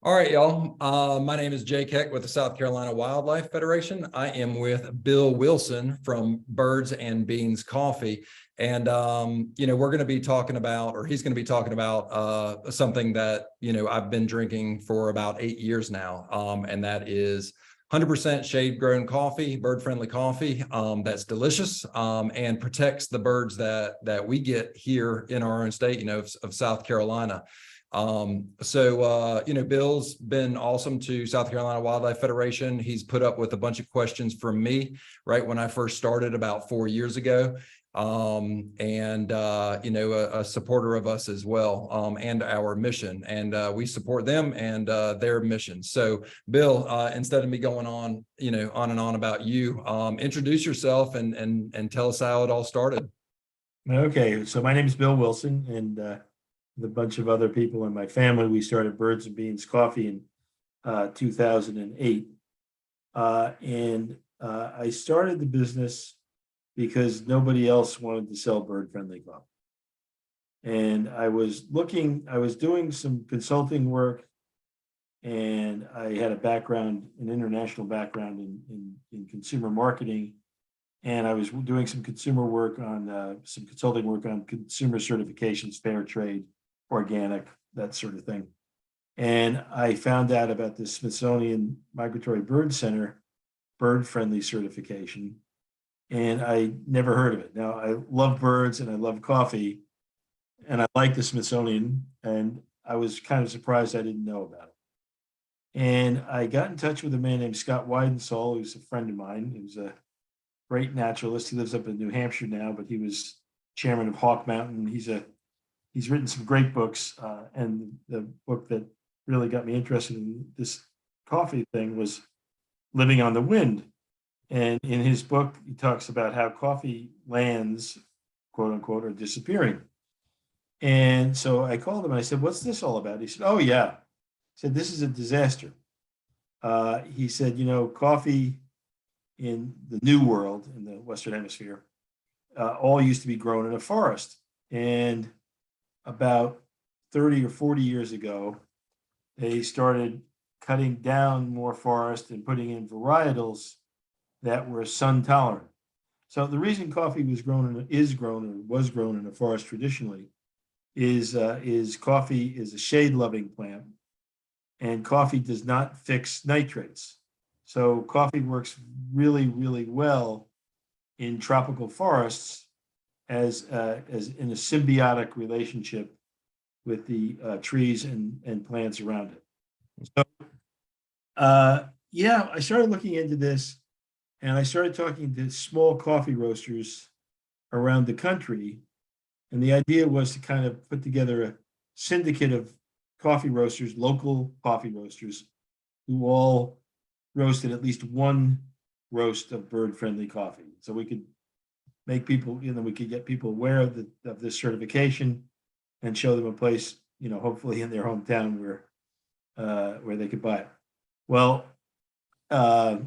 All right, y'all. My name is Jake Heck with the South Carolina Wildlife Federation. I am with Bill Wilson from Birds and Beans Coffee. And, we're going to be talking about, or he's going to be talking about something that, I've been drinking for about 8 years now. And that is 100% shade grown coffee, bird friendly coffee that's delicious and protects the birds that we get here in our own state, of South Carolina. Bill's been awesome to South Carolina Wildlife Federation. He's put up with a bunch of questions from me right when I first started about 4 years ago. A supporter of us as well, and our mission, and we support them and their mission. So Bill, instead of me going on, on and on about you, introduce yourself and tell us how it all started. Okay, so my name is Bill Wilson, and with a bunch of other people in my family, we started Birds and Beans Coffee in 2008. I started the business because nobody else wanted to sell bird-friendly coffee. And I was doing some consulting work, and I had an international background in consumer marketing. And I was doing some consulting work on consumer certifications, fair trade, organic, that sort of thing. And I found out about the Smithsonian Migratory Bird Center bird friendly certification. And I never heard of it. Now, I love birds and I love coffee, and I like the Smithsonian. And I was kind of surprised I didn't know about it. And I got in touch with a man named Scott Weidensaul, who's a friend of mine. He was a great naturalist. He lives up in New Hampshire now, but he was chairman of Hawk Mountain. He's written some great books, and the book that really got me interested in this coffee thing was Living on the Wind. And in his book, he talks about how coffee lands, quote unquote, are disappearing. And so I called him and I said, "What's this all about?" He said, "Oh, yeah." He said, "This is a disaster." He said, coffee in the New World, in the Western Hemisphere, all used to be grown in a forest. And about 30 or 40 years ago, they started cutting down more forest and putting in varietals that were sun tolerant. So the reason coffee was grown in a forest traditionally is coffee is a shade loving plant, and coffee does not fix nitrates. So coffee works really, really well in tropical forests as in a symbiotic relationship with the trees and plants around it. So, I started looking into this, and I started talking to small coffee roasters around the country. And the idea was to kind of put together a syndicate of coffee roasters, local coffee roasters, who all roasted at least one roast of bird-friendly coffee. So we could make people, we could get people aware of this certification and show them a place, hopefully in their hometown where they could buy it. Well, my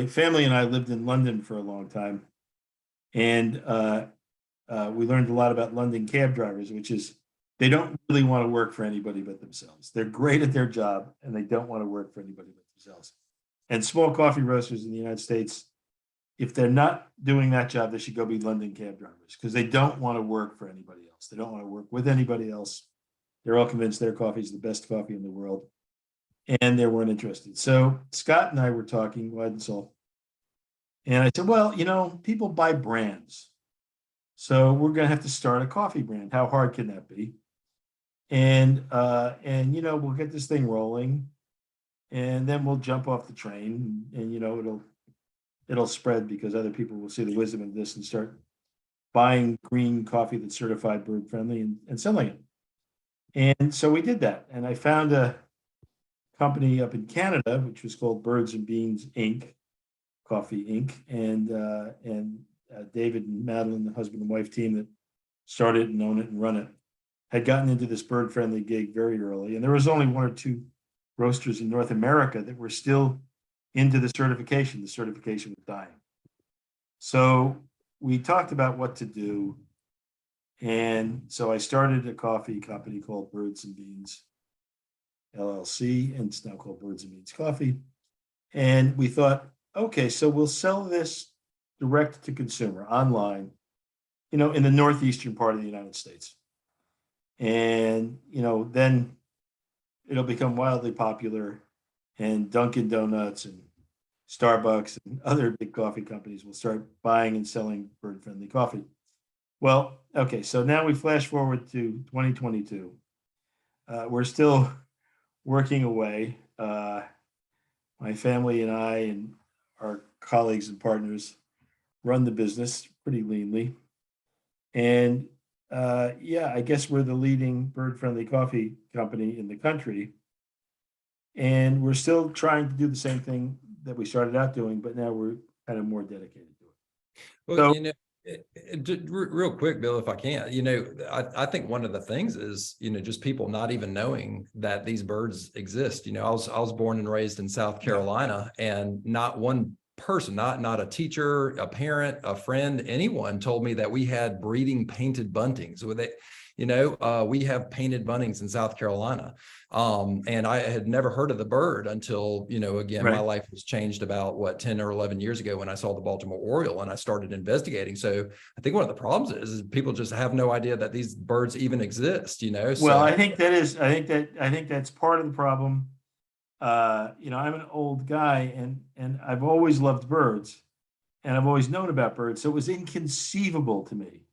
family and I lived in London for a long time, and we learned a lot about London cab drivers, which is they don't really want to work for anybody but themselves. They're great at their job, and they don't want to work for anybody but themselves. And small coffee roasters in the United States, if they're not doing that job, they should go be London cab drivers, because they don't want to work for anybody else. They don't want to work with anybody else. They're all convinced their coffee is the best coffee in the world, and they weren't interested. So Scott and I were talking, Weidensaul, and I said, well, people buy brands. So we're going to have to start a coffee brand. How hard can that be? And we'll get this thing rolling, and then we'll jump off the train, and it'll spread because other people will see the wisdom of this and start buying green coffee that's certified bird friendly and selling it. And so we did that. And I found a company up in Canada, which was called Birds and Beans Inc., Coffee Inc., and David and Madeline, the husband and wife team that started and own it and run it, had gotten into this bird friendly gig very early. And there was only one or two roasters in North America that were still into the certification. The certification was dying. So we talked about what to do. And so I started a coffee company called Birds and Beans. LLC, and it's now called Birds and Beans Coffee. And we thought, okay, so we'll sell this direct to consumer online, in the northeastern part of the United States. And, then it'll become wildly popular, and Dunkin' Donuts and Starbucks and other big coffee companies will start buying and selling bird-friendly coffee. Well, okay, so now we flash forward to 2022. We're still working away. My family and I and our colleagues and partners run the business pretty leanly. And yeah, I guess we're the leading bird-friendly coffee company in the country. And we're still trying to do the same thing that we started out doing, but now we're kind of more dedicated to it. Well, So, real quick, Bill, if I can, I think one of the things is, just people not even knowing that these birds exist. I was born and raised in South Carolina, and not one person, not a teacher, a parent, a friend, anyone told me that we had breeding painted buntings with it. We have painted buntings in South Carolina. And I had never heard of the bird until, again, my life was changed about 10 or 11 years ago when I saw the Baltimore Oriole and I started investigating. So I think one of the problems is people just have no idea that these birds even exist, well, So I think that's part of the problem. I'm an old guy, and I've always loved birds, and I've always known about birds. So it was inconceivable to me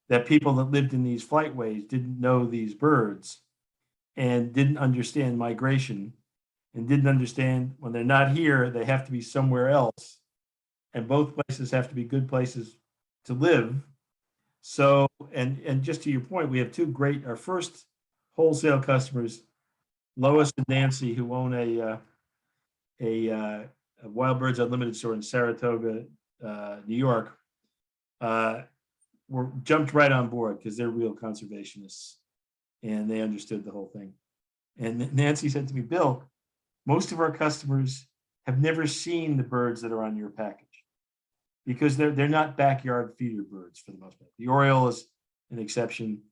that people that lived in these flightways didn't know these birds and didn't understand migration and didn't understand when they're not here, they have to be somewhere else. And both places have to be good places to live. So, and just to your point, we have our first wholesale customers, Lois and Nancy, who own a Wild Birds Unlimited store in Saratoga, New York, were jumped right on board because they're real conservationists and they understood the whole thing. And Nancy said to me, Bill, most of our customers have never seen the birds that are on your package because they're not backyard feeder birds for the most part. The Oriole is an exception.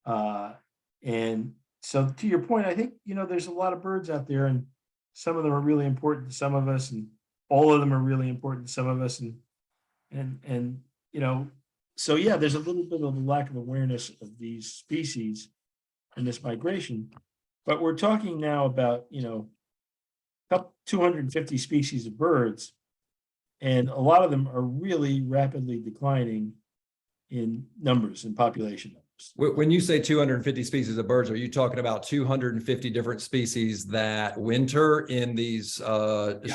And so to your point, I think, there's a lot of birds out there, and some of them are really important to some of us, and all of them are really important to some of us. And so yeah, there's a little bit of a lack of awareness of these species and this migration. But we're talking now about, 250 species of birds, and a lot of them are really rapidly declining in numbers and population numbers. When you say 250 species of birds, are you talking about 250 different species that winter in these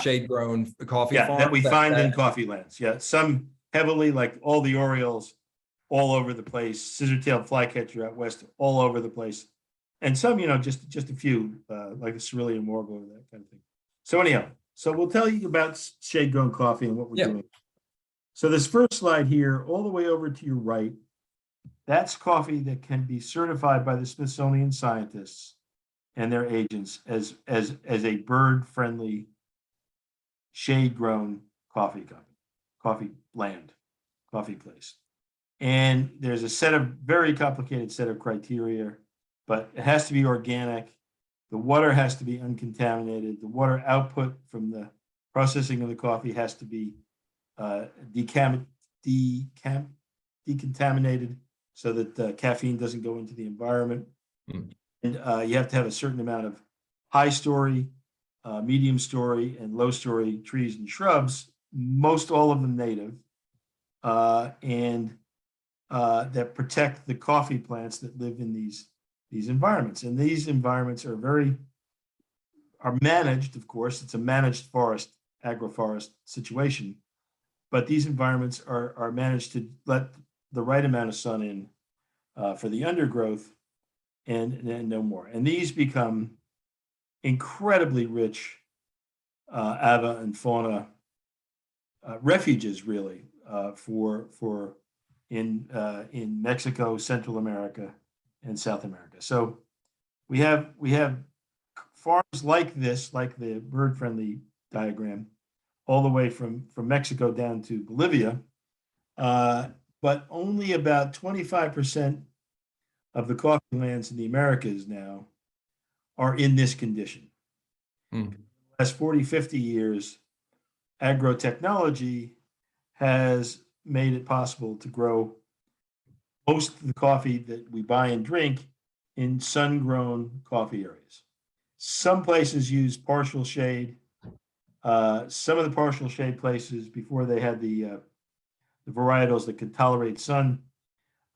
shade-grown coffee farms? That we find in coffee lands. Yeah, some heavily, like all the Orioles, all over the place. Scissor-tailed flycatcher out west, all over the place, and some, just a few, like the Cerulean Warbler, that kind of thing. So anyhow, we'll tell you about shade-grown coffee and what we're doing. So this first slide here, all the way over to your right, that's coffee that can be certified by the Smithsonian scientists and their agents as a bird-friendly, shade-grown coffee company, coffee land, coffee place. And there's a very complicated set of criteria, but it has to be organic. The water has to be uncontaminated. The water output from the processing of the coffee has to be decontaminated so that the caffeine doesn't go into the environment. And you have to have a certain amount of high story, medium story, and low story trees and shrubs, most all of them native, and that protect the coffee plants that live in these environments. And these environments are managed, of course. It's a managed forest, agroforest situation, but these environments are managed to let the right amount of sun in for the undergrowth and no more. And these become incredibly rich ava and fauna refuges, really, for in Mexico, Central America, and South America. So we have farms like this, like the bird-friendly diagram, all the way from Mexico down to Bolivia, but only about 25% of the coffee lands in the Americas now are in this condition. Hmm. Last 40, 50 years, agrotechnology has made it possible to grow most of the coffee that we buy and drink in sun-grown coffee areas. Some places use partial shade. Some of the partial shade places, before they had the varietals that could tolerate sun,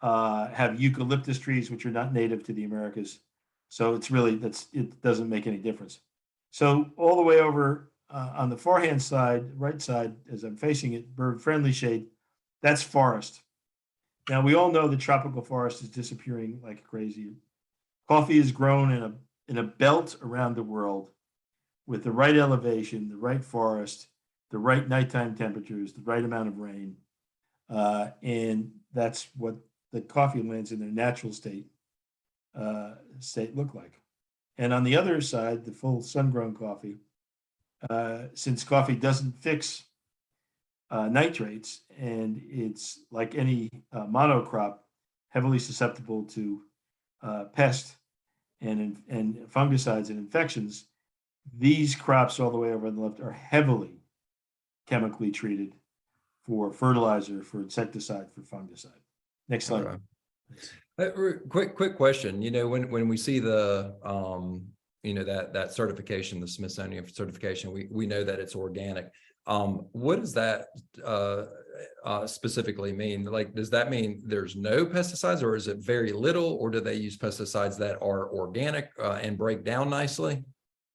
have eucalyptus trees, which are not native to the Americas. So it's really, it doesn't make any difference. So all the way over on the far-hand side, right side, as I'm facing it, bird-friendly shade, that's forest. Now, we all know the tropical forest is disappearing like crazy. Coffee is grown in a belt around the world with the right elevation, the right forest, the right nighttime temperatures, the right amount of rain. And that's what the coffee lands in their natural state look like. And on the other side, the full sun-grown coffee, since coffee doesn't fix nitrates, and it's like any monocrop, heavily susceptible to pest and fungicides and infections. These crops all the way over on the left are heavily chemically treated for fertilizer, for insecticide, for fungicide. Next slide. Quick question. When we see the that certification, the Smithsonian certification, we know that it's organic. What does that specifically mean? Like, does that mean there's no pesticides, or is it very little, or do they use pesticides that are organic and break down nicely?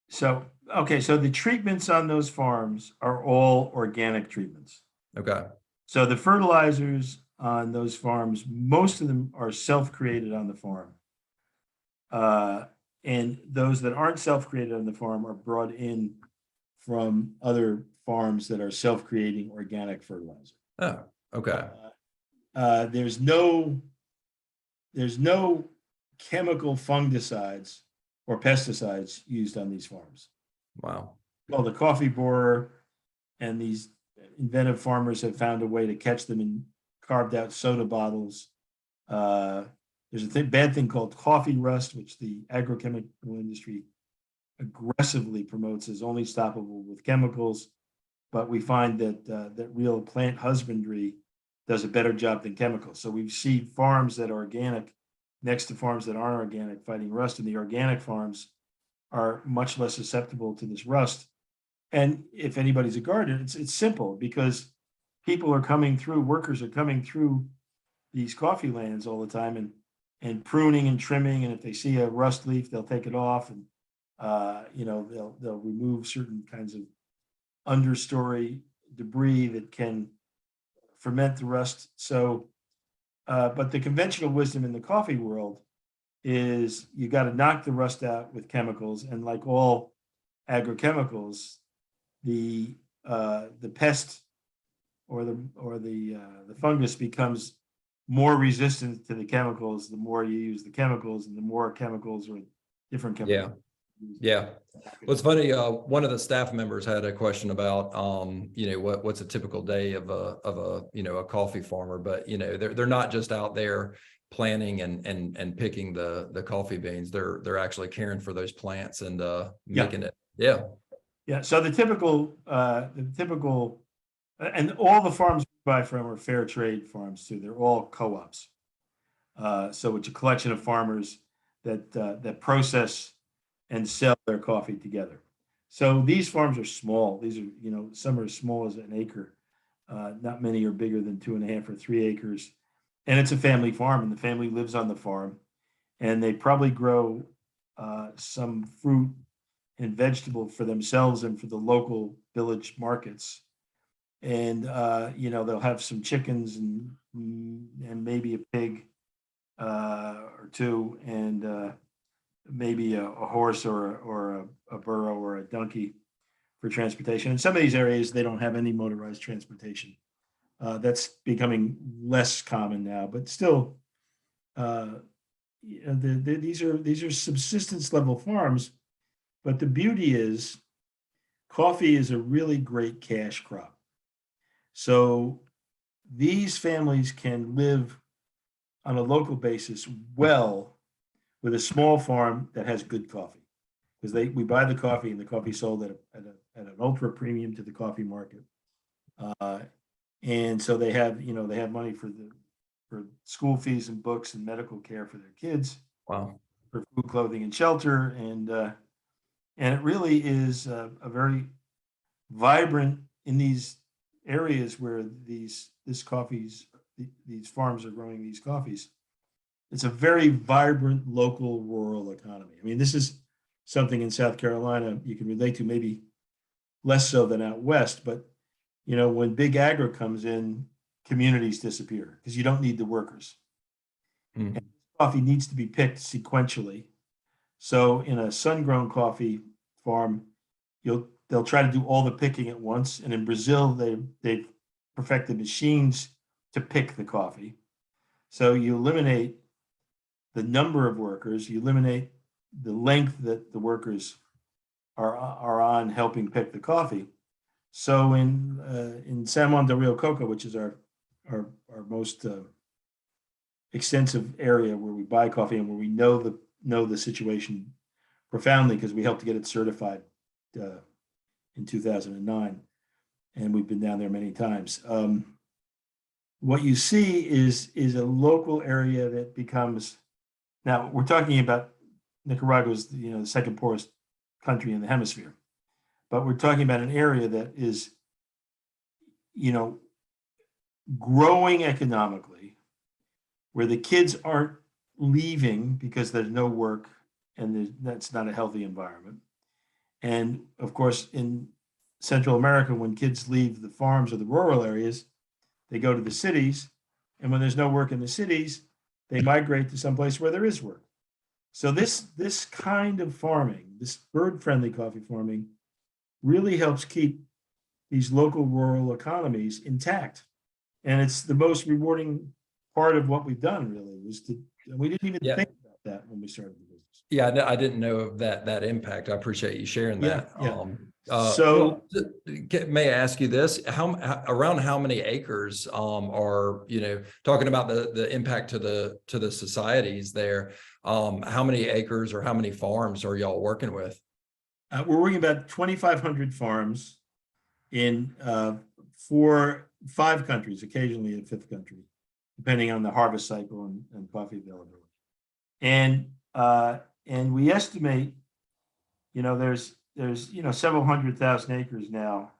So the treatments on those farms are all organic treatments. Okay. So the fertilizers on those farms, most of them are self-created on the farm. And those that aren't self-created on the farm are brought in from other farms that are self-creating organic fertilizer. Oh, okay. There's no chemical fungicides or pesticides used on these farms. Wow. Well, the coffee borer and these inventive farmers have found a way to catch them in carved out soda bottles. There's a bad thing called coffee rust, which the agrochemical industry aggressively promotes as only stoppable with chemicals. But we find that real plant husbandry does a better job than chemicals. So we see farms that are organic next to farms that aren't organic fighting rust, and the organic farms are much less susceptible to this rust. And if anybody's a gardener, it's simple, because workers are coming through these coffee lands all the time and pruning and trimming. And if they see a rust leaf, they'll take it off, and they'll remove certain kinds of understory debris that can ferment the rust. So, but the conventional wisdom in the coffee world is you got to knock the rust out with chemicals, and like all agrochemicals, the pest or the fungus becomes more resistant to the chemicals the more you use the chemicals, and the more chemicals or different chemicals. Yeah. Well, it's funny. One of the staff members had a question about, what's a typical day of a coffee farmer, but they're not just out there planting and picking the coffee beans. They're actually caring for those plants and making it. Yeah. Yeah. So the typical, and all the farms we buy from are fair trade farms too. They're all co-ops. So it's a collection of farmers that process and sell their coffee together. So these farms are small. These are, some are as small as an acre. Not many are bigger than 2.5 or 3 acres. And it's a family farm, and the family lives on the farm, and they probably grow some fruit and vegetable for themselves and for the local village markets. And they'll have some chickens and maybe a pig or two, and maybe a horse or a burro or a donkey for transportation. In some of these areas, they don't have any motorized transportation. That's becoming less common now, but still, these are subsistence level farms. But the beauty is, coffee is a really great cash crop. So these families can live on a local basis well with a small farm that has good coffee. because we buy the coffee and the coffee sold at an ultra premium to the coffee market. And so they have, they have money for school fees and books and medical care for their kids, Wow. for food, clothing, and shelter. And it really is a very vibrant in these areas where these farms are growing these coffees. It's a very vibrant local rural economy. I mean, this is something in South Carolina you can relate to, maybe less so than out west, but when big agro comes in, communities disappear because you don't need the workers. Mm. And coffee needs to be picked sequentially. So in a sun-grown coffee farm, they'll try to do all the picking at once. And in Brazil, they've perfected machines to pick the coffee. So you eliminate the number of workers, you eliminate the length that the workers are on helping pick the coffee. So in San Juan del Rio Coco, which is our most extensive area where we buy coffee and where we know the situation profoundly because we helped to get it certified in 2009, and we've been down there many times. What you see is a local area that becomes, now we're talking about Nicaragua's the second poorest country in the hemisphere, but we're talking about an area that is growing economically, where the kids aren't leaving because there's no work and that's not a healthy environment. And of course, in Central America, when kids leave the farms or the rural areas, they go to the cities. And when there's no work in the cities, they migrate to someplace where there is work. So this kind of farming, this bird-friendly coffee farming, really helps keep these local rural economies intact. And it's the most rewarding part of what we've done, really, we didn't even think about that when we started the business. Yeah, I didn't know of that impact. I appreciate you sharing that. Yeah. So may I ask you this? Around how many acres are talking about the impact to the societies there? How many acres or how many farms are y'all working with? We're working about 2,500 farms in 5 countries, occasionally a 5th country, depending on the harvest cycle and coffee availability. And we estimate, there's several 100,000 acres now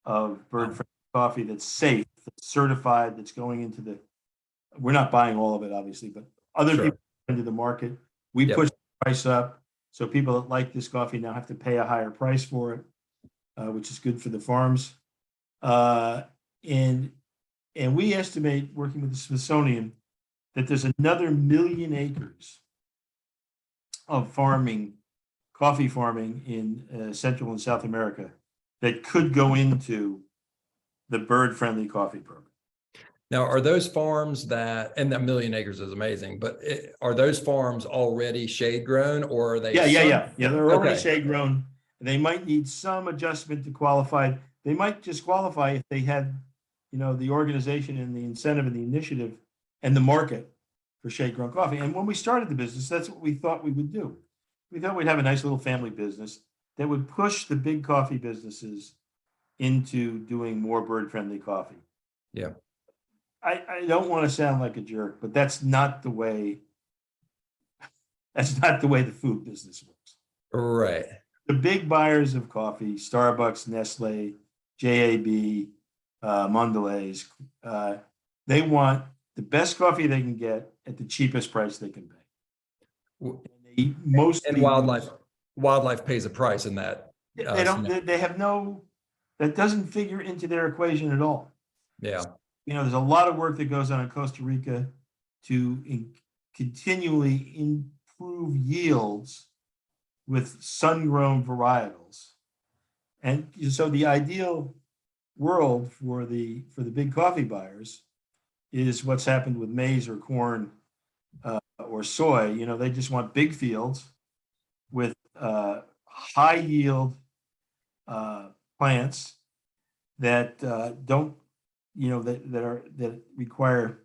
of bird-friendly coffee that's safe, that's certified, that's going into we're not buying all of it, obviously, but other people into the market. We push the price up. So people that like this coffee now have to pay a higher price for it, which is good for the farms. And we estimate, working with the Smithsonian, that there's another 1 million acres of coffee farming in Central and South America that could go into the bird-friendly coffee program. Now, are those farms and that 1 million acres is amazing, but are those farms already shade grown, or are they? Yeah. They're already shade grown. They might need some adjustment to qualify. They might just qualify if they had, the organization and the incentive and the initiative and the market for shade grown coffee. And when we started the business, that's what we thought we would do. We thought we'd have a nice little family business that would push the big coffee businesses into doing more bird-friendly coffee. Yeah. I don't want to sound like a jerk, but that's not the way the food business works. Right. The big buyers of coffee, Starbucks, Nestle, JAB, Mondelez, they want the best coffee they can get at the cheapest price they can pay. And wildlife pays a price in that. They don't. They have no. That doesn't figure into their equation at all. Yeah. There's a lot of work that goes on in Costa Rica to continually improve yields with sun-grown varietals, and so the ideal world for the big coffee buyers is what's happened with maize or corn or soy. They just want big fields with high yield plants that don't, that require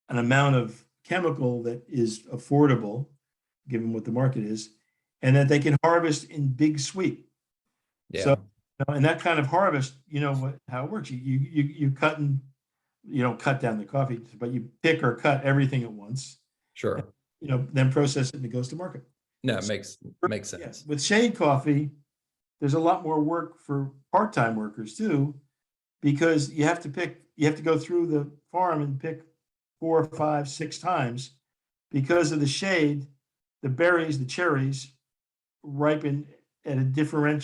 an amount of chemical that is affordable, given what the market is, and that they can harvest in big sweep. So, Yeah, and that kind of harvest, how it works. You cut and you don't cut down the coffee, but you pick or cut everything at once. sure. Then process it and it goes to market. No, it So, makes yeah, sense. with shade coffee, there's a lot more work for part-time workers too, because you have to go through the farm and pick 4, 5, 6 times because of the shade. The berries, the cherries, ripen at a different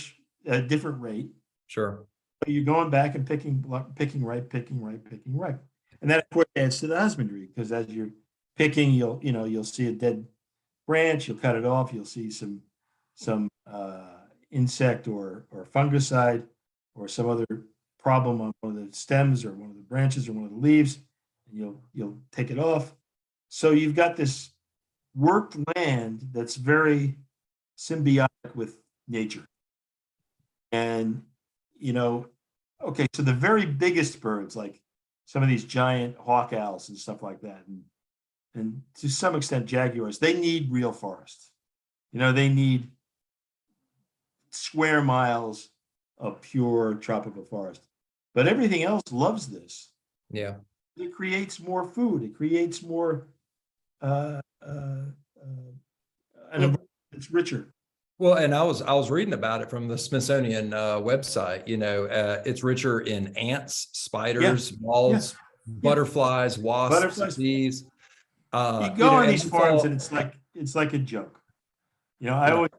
rate. Sure. So you're going back and picking ripe, and that of course adds to the husbandry, because as you're picking, you'll see a dead branch, you'll cut it off, you'll see some insect or fungicide or some other problem on one of the stems or one of the branches or one of the leaves, and you'll take it off. So you've got this worked land that's very symbiotic with nature. And okay, so the very biggest birds, like some of these giant hawk owls and stuff like that, and to some extent jaguars, they need real forest. They need square miles of pure tropical forest. But everything else loves this. Yeah. It creates more food. It creates more uh, uh, an environment that's richer. Well, and I was reading about it from the Smithsonian website. It's richer in ants, Yeah, spiders, yeah, moths, yeah. butterflies, wasps, Butterflies. bees. You go on And these we farms saw. and it's like a joke. I Yeah. always,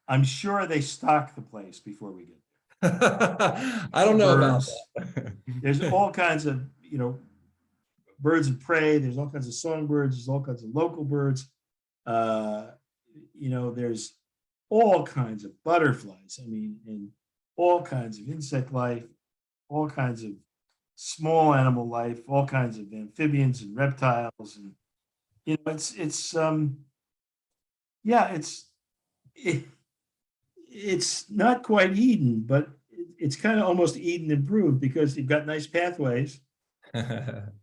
I'm sure they stock the place before we get I there. don't know about Birds. that. There's all kinds of birds of prey. There's all kinds of songbirds. There's all kinds of local birds. Uh, there's all kinds of butterflies. I mean, and all kinds of insect life, all kinds of small animal life, all kinds of amphibians and reptiles, and yeah, it's not quite Eden, but it's kind of almost Eden improved, because you've got nice pathways to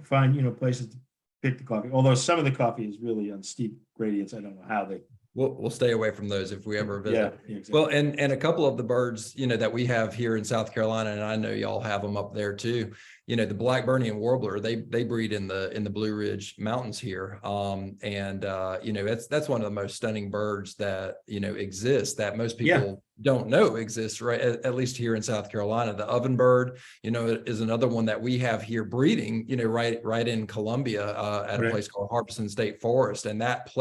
find places to pick the coffee. Although some of the coffee is really on steep gradients. I don't know how they. We'll stay away from those if we ever Yeah, visit. exactly. Well, and a couple of the birds, that we have here in South Carolina, and I know y'all have them up there too. The Blackburnian Warbler, they breed in the Blue Ridge Mountains here. That's one of the most stunning birds that exist, that most Yeah, people don't know exists, right? At least here in South Carolina. The ovenbird, is another one that we have here breeding, right in Columbia, at a right. place called Harpison State Forest. And that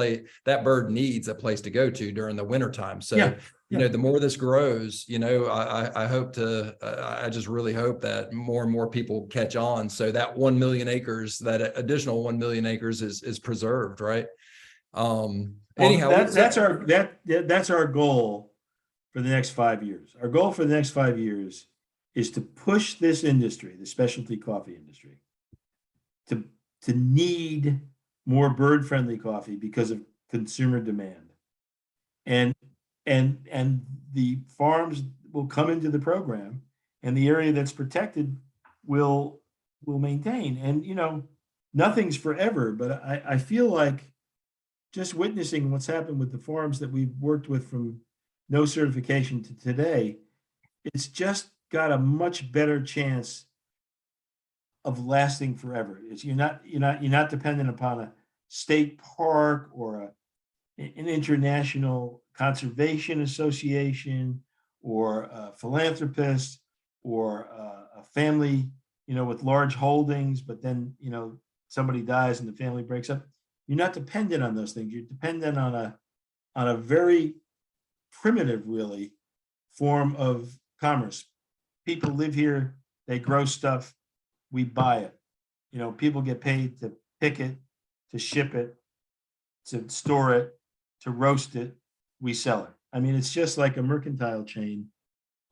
bird needs a place to go to during the wintertime. So, Yeah, yeah. the more this grows, I just really hope that more and more people catch on. So that 1 million acres, that additional 1 million acres is preserved, right? Well, Anyhow, that's our goal for the next 5 years. Our goal for the next 5 years is to push this industry, the specialty coffee industry, to need more bird-friendly coffee because of consumer demand. And the farms will come into the program, and the area that's protected will maintain. And nothing's forever, but I feel like just witnessing what's happened with the farms that we've worked with from no certification to today, it's just got a much better chance of lasting forever. You're not dependent upon a state park or an international conservation association or a philanthropist or a family, with large holdings, but then, somebody dies and the family breaks up. You're not dependent on those things. You're dependent on a very primitive, really, form of commerce. People live here, they grow stuff, we buy it. People get paid to pick it, to ship it, to store it, to roast it, we sell it. I mean, it's just like a mercantile chain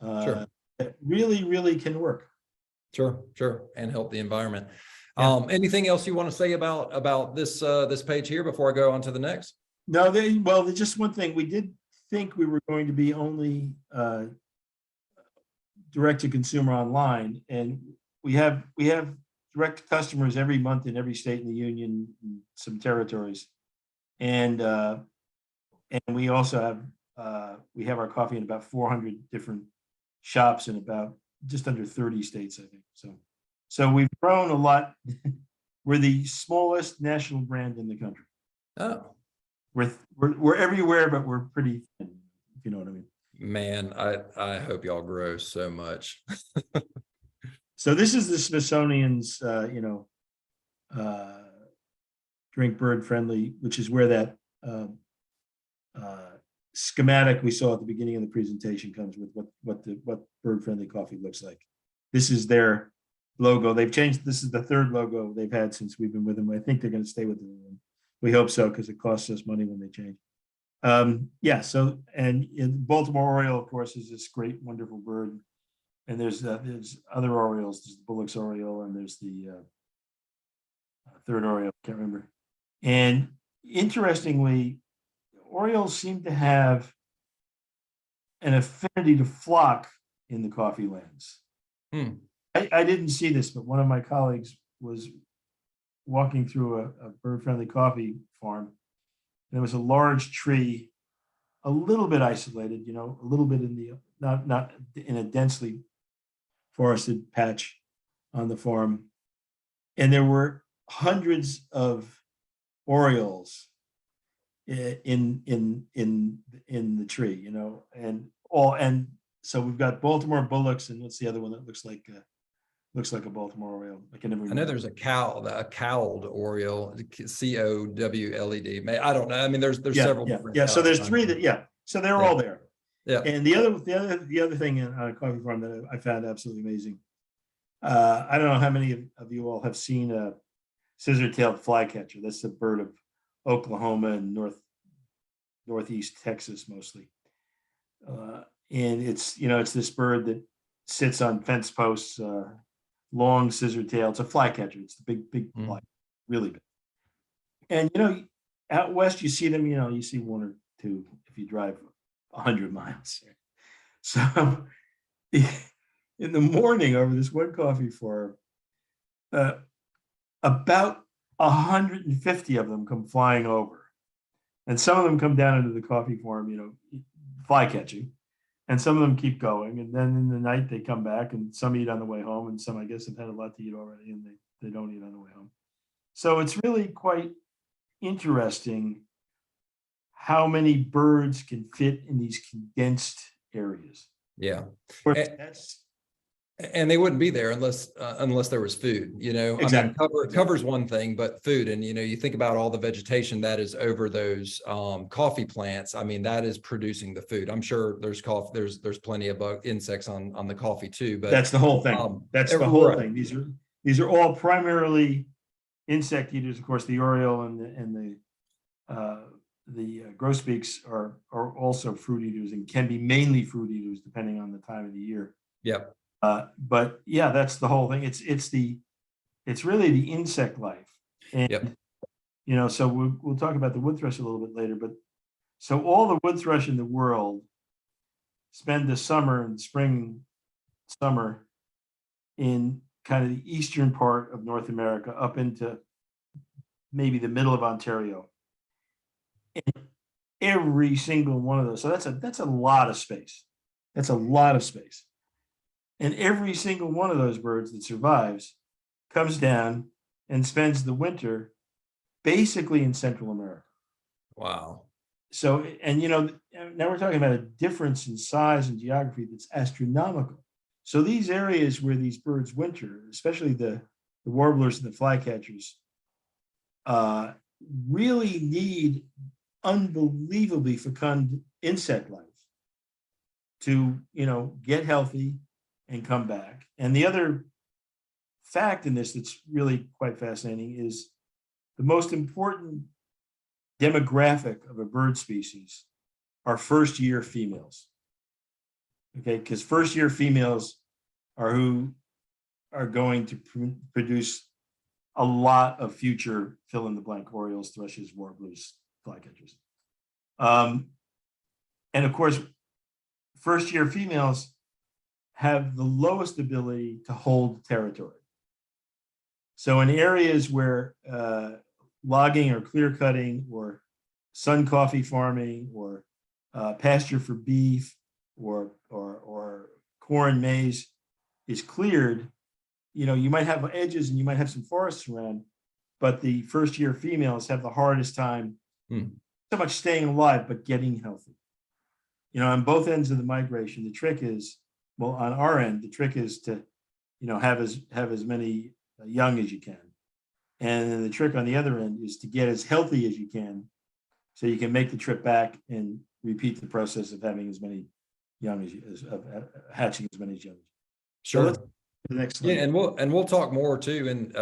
sure. that really, really can work. Sure. And help the environment. Yeah. Anything else you want to say about this page here before I go on to the next? No, just one thing. We did think we were going to be only direct to consumer online, and we have direct customers every month in every state in the union, some territories, and And we also have our coffee in about 400 different shops in about just under 30 states, I think. So we've grown a lot. We're the smallest national brand in the country. Oh, We're everywhere, but we're pretty thin, if you know what I mean. man, I hope y'all grow so much. So this is the Smithsonian's, drink bird friendly, which is where that schematic we saw at the beginning of the presentation comes with what bird friendly coffee looks like. This is their logo. They've changed. This is the third logo they've had since we've been with them. I think they're going to stay with them. We hope so, because it costs us money when they change. Yeah. So, and in Baltimore Oriole, of course, is this great, wonderful bird. And there's other Orioles. There's the Bullock's Oriole, and there's the third Oriole. Can't remember. And interestingly, Orioles seem to have an affinity to flock in the coffee lands. I didn't see this, but one of my colleagues was walking through a bird-friendly coffee farm. There was a large tree, a little bit isolated, a little bit in the not in a densely forested patch on the farm, and there were hundreds of orioles in the tree, and so we've got Baltimore Bullocks, and what's the other one that looks like a Baltimore Oriole? I can never remember. I know there's a cowled Oriole, COWLED. I don't know. I mean, there's several. Yeah. So there's three so they're all there. Yeah. And the other thing on a coffee farm that I found absolutely amazing. I don't know how many of you all have seen a scissor-tailed flycatcher. That's a bird of Oklahoma and northeast Texas mostly. And it's this bird that sits on fence posts, long scissor tail. It's a flycatcher. It's the big fly, really big. And out west you see them. You see one or two if you drive 100 miles. So in the morning over this one coffee farm, about 150 of them come flying over, and some of them come down into the coffee farm, fly catching, and some of them keep going, and then in the night they come back, and some eat on the way home, and some I guess have had a lot to eat already, and they don't eat on the way home. So it's really quite interesting how many birds can fit in these condensed areas. Yeah. That's And they wouldn't be there unless there was food, Exactly. I mean, cover's one thing, but food, and you think about all the vegetation that is over those coffee plants. I mean, that is producing the food. I'm sure there's plenty of insects on the coffee too, but that's the whole thing. That's the whole thing. These are all primarily insect eaters. Of course, the oriole and the grosbeaks are also fruit eaters, and can be mainly fruit eaters depending on the time of the year. Yeah. But yeah, that's the whole thing. It's really the insect life. And so we'll talk about the wood thrush a little bit later, but so all the wood thrush in the world spend the summer and summer in kind of the eastern part of North America up into maybe the middle of Ontario. And every single one of those. So that's a lot of space. That's a lot of space. And every single one of those birds that survives comes down and spends the winter basically in Central America. Wow. So, and now we're talking about a difference in size and geography that's astronomical. So these areas where these birds winter, especially the warblers and the flycatchers, really need unbelievably fecund insect life to, get healthy and come back. And the other fact in this that's really quite fascinating is the most important demographic of a bird species are first-year females. Okay, because first-year females are who are going to produce a lot of future fill-in-the-blank orioles, thrushes, warblers, flycatchers. And of course, first-year females have the lowest ability to hold territory. So in areas where logging or clear cutting or sun coffee farming or pasture for beef or corn, maize is cleared, you might have edges and you might have some forests around, but the first year females have the hardest time, so much staying alive, but getting healthy. On both ends of the migration, the trick is, well, on our end, the trick is to, have as many young as you can. And then the trick on the other end is to get as healthy as you can so you can make the trip back and repeat the process of having as many young as you, of hatching as many as young. So Sure. let's the next slide. Yeah, and we'll talk more too, and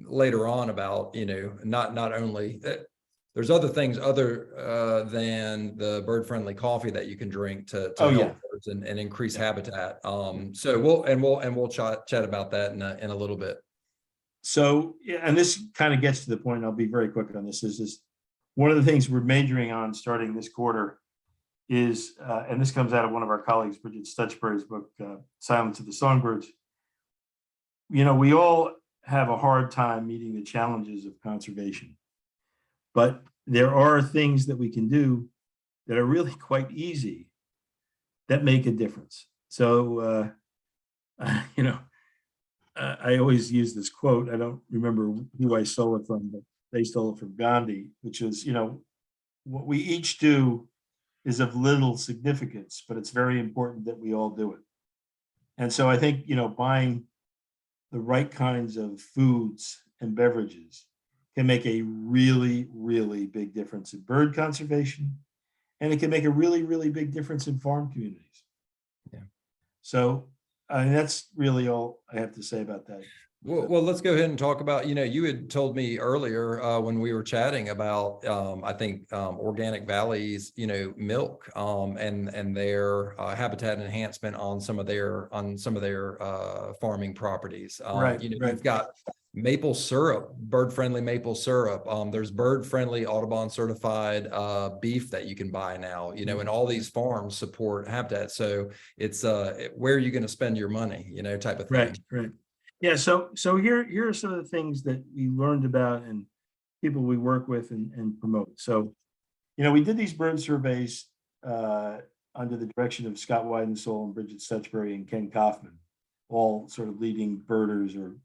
later on about, not only there's other things other than the bird-friendly coffee that you can drink to help birds and increase habitat. So we'll chat about that in a little bit. So, and this kind of gets to the point, I'll be very quick on this, is one of the things we're majoring on starting this quarter is, and this comes out of one of our colleagues, Bridget Stutchbury's book, Silence of the Songbirds. We all have a hard time meeting the challenges of conservation, but there are things that we can do that are really quite easy that make a difference. So, I always use this quote. I don't remember who I stole it from, but they stole it from Gandhi, which is, what we each do is of little significance, but it's very important that we all do it. And so I think, buying the right kinds of foods and beverages can make a really, really big difference in bird conservation. And it can make a really, really big difference in farm communities. Yeah. So, that's really all I have to say about that. Well, let's go ahead and talk about, you had told me earlier when we were chatting about, I think, Organic Valley's, milk and their habitat enhancement on some of their farming properties. Right. You've got maple syrup, bird-friendly maple syrup. There's bird-friendly Audubon certified beef that you can buy now, and all these farms support habitat. So it's where are you going to spend your money, type of thing. Right. Yeah. So here are some of the things that we learned about and people we work with and promote. So, we did these bird surveys under the direction of Scott Weidensoul and Bridget Stutchbury and Ken Kaufman, all sort of leading birders or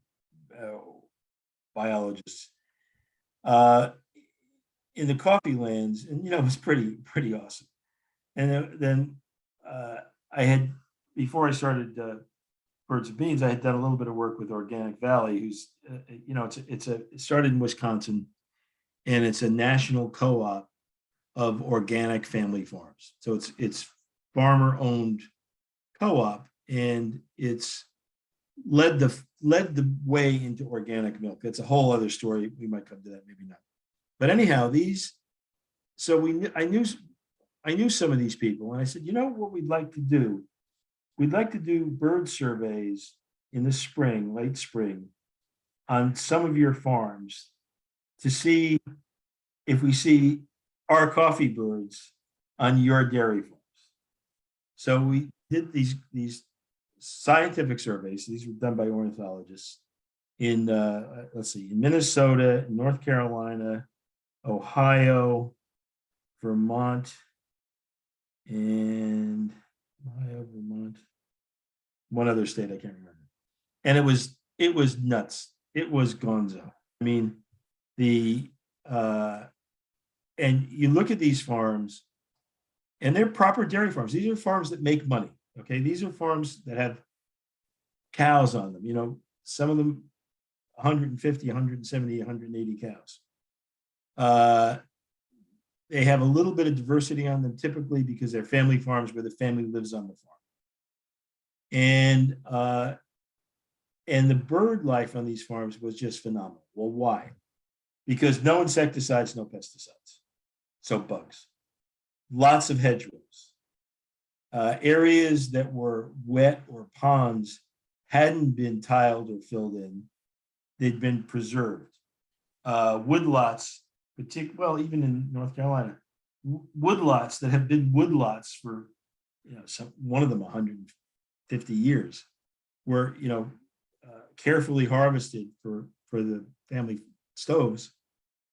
biologists in the coffee lands, and it was pretty awesome. And then I had, before I started Birds and Beans, I had done a little bit of work with Organic Valley, who's it started in Wisconsin, and it's a national co-op of organic family farms. So it's farmer owned co-op, and it's led the way into organic milk. That's a whole other story. We might come to that, maybe not. But anyhow, I knew some of these people, and I said, what we'd like to do? We'd like to do bird surveys in the spring, late spring, on some of your farms to see if we see our coffee birds on your dairy farms. So we did these scientific surveys. These were done by ornithologists in, in Minnesota, North Carolina, Ohio, Vermont, and Vermont, one other state I can't remember. And it was nuts. It was gonzo. I mean, and you look at these farms, and they're proper dairy farms. These are farms that make money. Okay, these are farms that have cows on them. Some of them 150, 170, 180 cows. They have a little bit of diversity on them, typically because they're family farms where the family lives on the farm. And the bird life on these farms was just phenomenal. Well, why? Because no insecticides, no pesticides. So bugs, lots of hedgerows. Areas that were wet or ponds hadn't been tiled or filled in. They'd been preserved. Woodlots, even in North Carolina, woodlots that have been woodlots for, one of them 150 years were, carefully harvested for the family stoves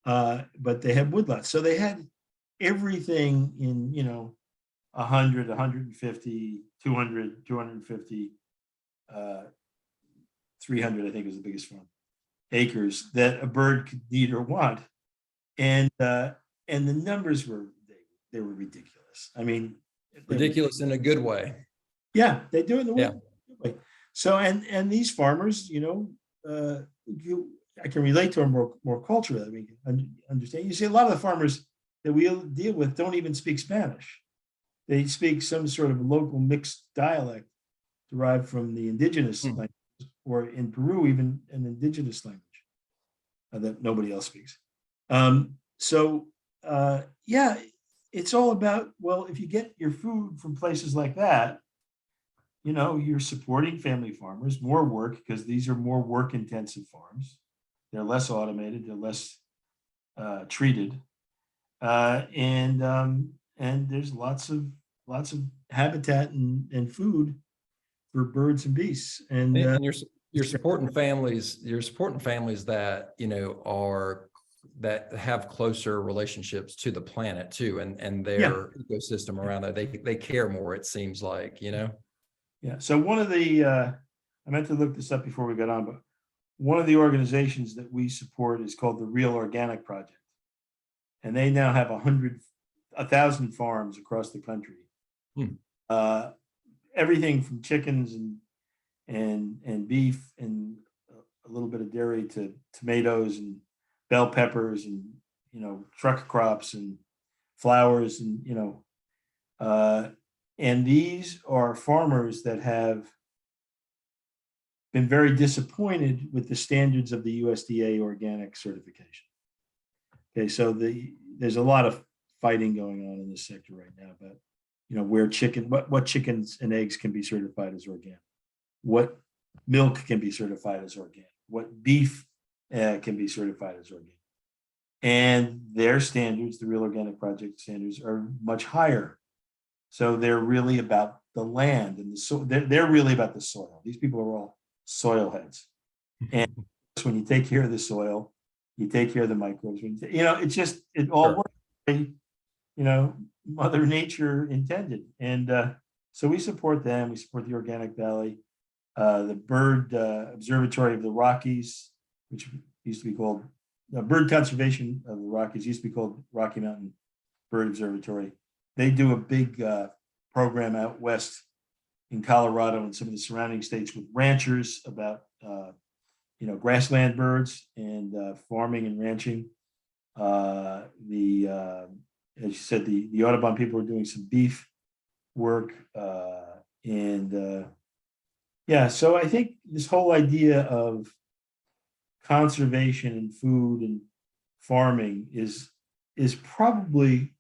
but they had woodlots. So they had everything in, 100, 150, 200, 250, 300, I think was the biggest farm, acres that a bird could need or want. And the numbers they were ridiculous. I mean, Ridiculous in a good way. yeah, they do it in the Yeah. way. So and these farmers, I can relate to them more culturally. I mean, understand. You see, a lot of the farmers that we deal with don't even speak Spanish. They speak some sort of local mixed dialect derived from the indigenous language, or in Peru, even an indigenous language that nobody else speaks. Yeah, it's all about, well, if you get your food from places like that, you're supporting family farmers, more work, because these are more work intensive farms. They're less automated, they're less treated. And there's lots of habitat and food for birds and beasts. And you're supporting families, that, that have closer relationships to the planet too, and their ecosystem around that. They care more, it seems like, Yeah. So one of the, I meant to look this up before we got on, but one of the organizations that we support is called the Real Organic Project. And they now have 1,000 farms across the country. Everything from chickens and beef and a little bit of dairy to tomatoes and bell peppers and, truck crops and flowers and these are farmers that have been very disappointed with the standards of the USDA organic certification. Okay, so there's a lot of fighting going on in this sector right now about, where what chickens and eggs can be certified as organic, what milk can be certified as organic, what beef can be certified as organic. And their standards, the Real Organic Project standards, are much higher. So they're really about the land and the soil. They're really about the soil. These people are all soil heads. And when you take care of the soil, you take care of the microbes. It all works. Mother Nature intended. And so we support them. We support the Organic Valley, the Bird Observatory of the Rockies, which used to be called Bird Conservation of the Rockies, used to be called Rocky Mountain Bird Observatory. They do a big program out west in Colorado and some of the surrounding states with ranchers about grassland birds and farming and ranching. As you said, the Audubon people are doing some beef work, so I think this whole idea of conservation and food and farming is probably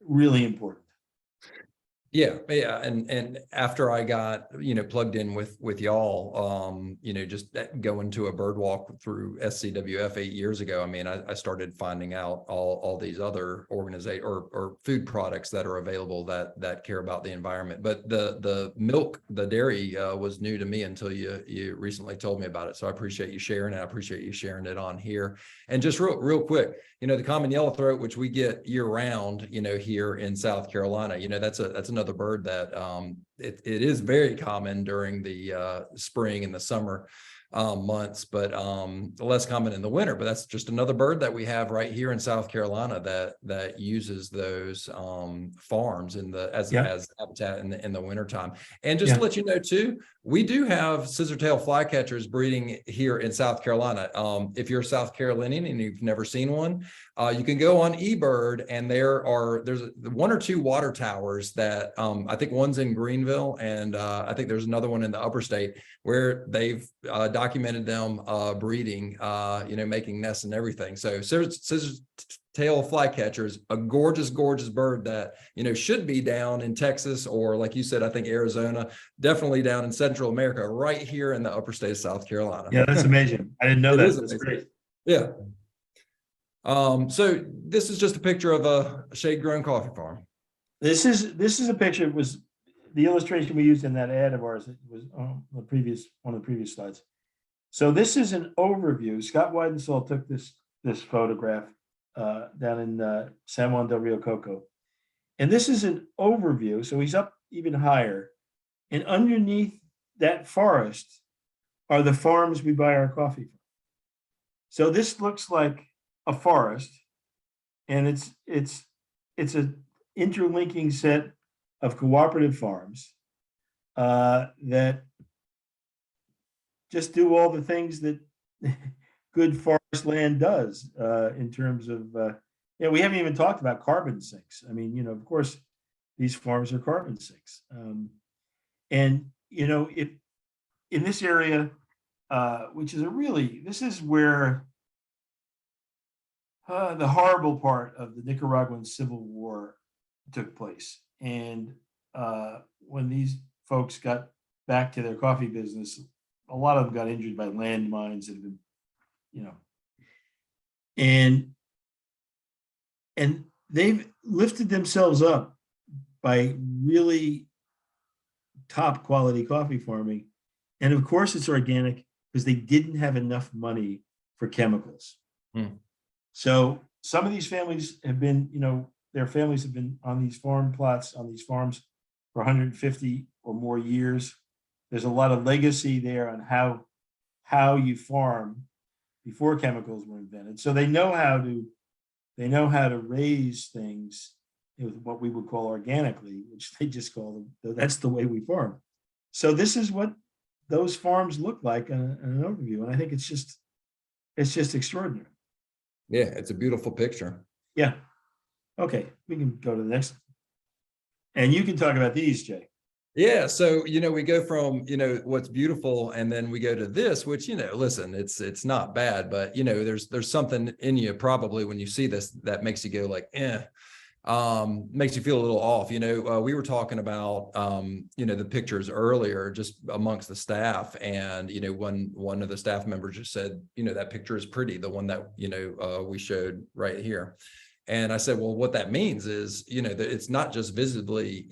really important. Yeah. And after I got, plugged in with y'all, just going to a bird walk through SCWF 8 years ago, I mean, I started finding out all these other organizations or food products that are available that care about the environment. But the milk, the dairy was new to me until you recently told me about it. So I appreciate you sharing it. I appreciate you sharing it on here. And just real quick, the common yellowthroat, which we get year round, here in South Carolina, that's another bird that it is very common during the spring and the summer months, but less common in the winter. But that's just another bird that we have right here in South Carolina that uses those farms as habitat in the wintertime. And just to let you know too, we do have scissortail flycatchers breeding here in South Carolina. If you're South Carolinian and you've never seen one, you can go on eBird, and there's one or two water towers that I think one's in Greenville, and I think there's another one in the upper state where they've documented them breeding, making nests and everything. So scissortail flycatcher is a gorgeous bird that should be down in Texas, or like you said, I think Arizona, definitely down in Central America, right here in the upper state of South Carolina. Yeah, that's amazing. I didn't know that. That's great. Yeah. So this is just a picture of a shade-grown coffee farm. This is a picture. It was the illustration we used in that ad of ours. It was one of the previous slides. So this is an overview. Scott Weidenthal took this this photograph down in San Juan del Rio Coco. And this is an overview. So he's up even higher. And underneath that forest are the farms we buy our coffee from. So this looks like a forest, and it's a interlinking set of cooperative farms that just do all the things that good forest land does in terms of, we haven't even talked about carbon sinks. I mean, of course, these farms are carbon sinks. And, if in this area, which is this is where the horrible part of the Nicaraguan Civil War took place. And when these folks got back to their coffee business, a lot of them got injured by landmines that have been, and they've lifted themselves up by really top quality coffee farming. And of course it's organic because they didn't have enough money for chemicals. So some of these families have been, their families have been on these farm plots, on these farms for 150 or more years. There's a lot of legacy there on how you farm before chemicals were invented. So they know how to raise things with what we would call organically, which they just call them, that's the way we farm. So this is what those farms look like in an overview. And I think it's just extraordinary. Yeah, it's a beautiful picture. Yeah. Okay, we can go to the next. And you can talk about these, Jay. Yeah, so we go from what's beautiful, and then we go to this, which listen, it's not bad, but there's something in you probably when you see this that makes you go like, makes you feel a little off. We were talking about the pictures earlier just amongst the staff, and one of the staff members just said, that picture is pretty, the one that we showed right here. And I said, well, what that means is, that it's not just visually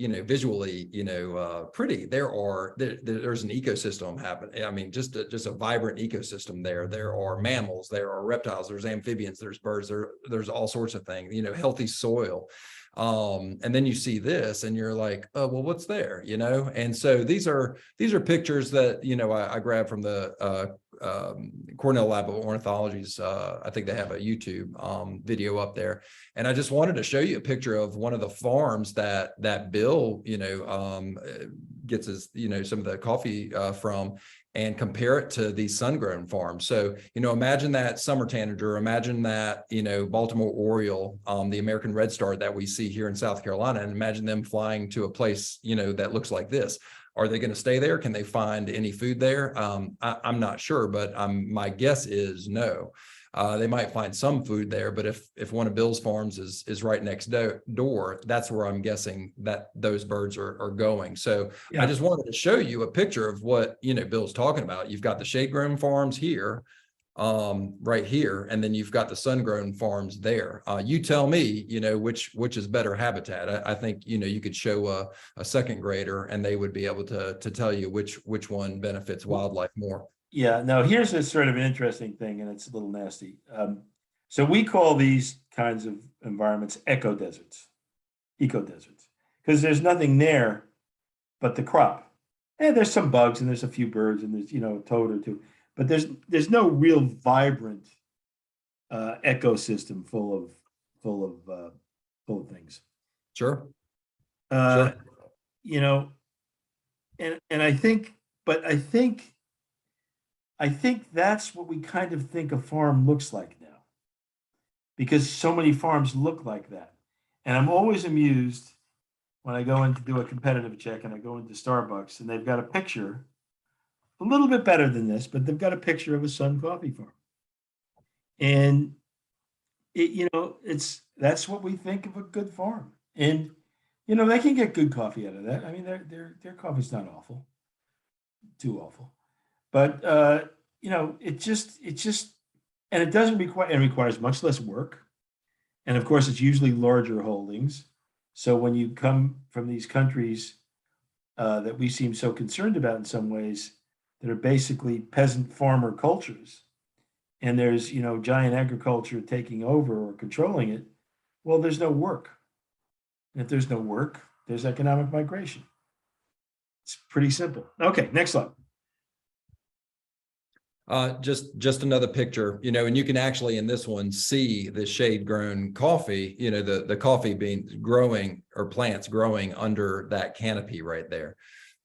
pretty. There's an ecosystem happening. I mean, just a vibrant ecosystem there. There are mammals, there are reptiles, there's amphibians, there's birds, there's all sorts of things, healthy soil. And then you see this and you're like, oh, well, what's there, And so these are pictures that, I grabbed from the Cornell Lab of Ornithology's, I think they have a YouTube video up there. And I just wanted to show you a picture of one of the farms that Bill, gets his, some of the coffee from, and compare it to these sun-grown farms. So, imagine that Summer Tanager, imagine that, Baltimore Oriole, the American Red Star that we see here in South Carolina, and imagine them flying to a place, that looks like this. Are they going to stay there? Can they find any food there? I'm not sure, but my guess is no. They might find some food there, but if one of Bill's farms is right next door, that's where I'm guessing that those birds are going. So yeah. I just wanted to show you a picture of what Bill's talking about. You've got the shade-grown farms here, right here, and then you've got the sun-grown farms there. You tell me, which is better habitat. I think you could show a second grader and they would be able to tell you which one benefits wildlife more. Yeah, now here's a sort of an interesting thing, and it's a little nasty. So we call these kinds of environments eco deserts, because there's nothing there but the crop. And there's some bugs and there's a few birds and there's a toad or two, but there's no real vibrant ecosystem full of things. Sure. And I think that's what we kind of think a farm looks like now, because so many farms look like that. And I'm always amused when I go in to do a competitive check and I go into Starbucks and they've got a picture, a little bit better than this, but they've got a picture of a Sun coffee farm. And that's what we think of a good farm. And they can get good coffee out of that. I mean, their coffee's not awful, too awful. But it just and it doesn't require, and requires much less work. And of course, it's usually larger holdings. So when you come from these countries that we seem so concerned about in some ways, that are basically peasant farmer cultures, and there's, giant agriculture taking over or controlling it, well, there's no work. And if there's no work, there's economic migration. It's pretty simple. Okay, next slide. Just another picture, and you can actually in this one see the shade grown coffee, the coffee beans growing or plants growing under that canopy right there.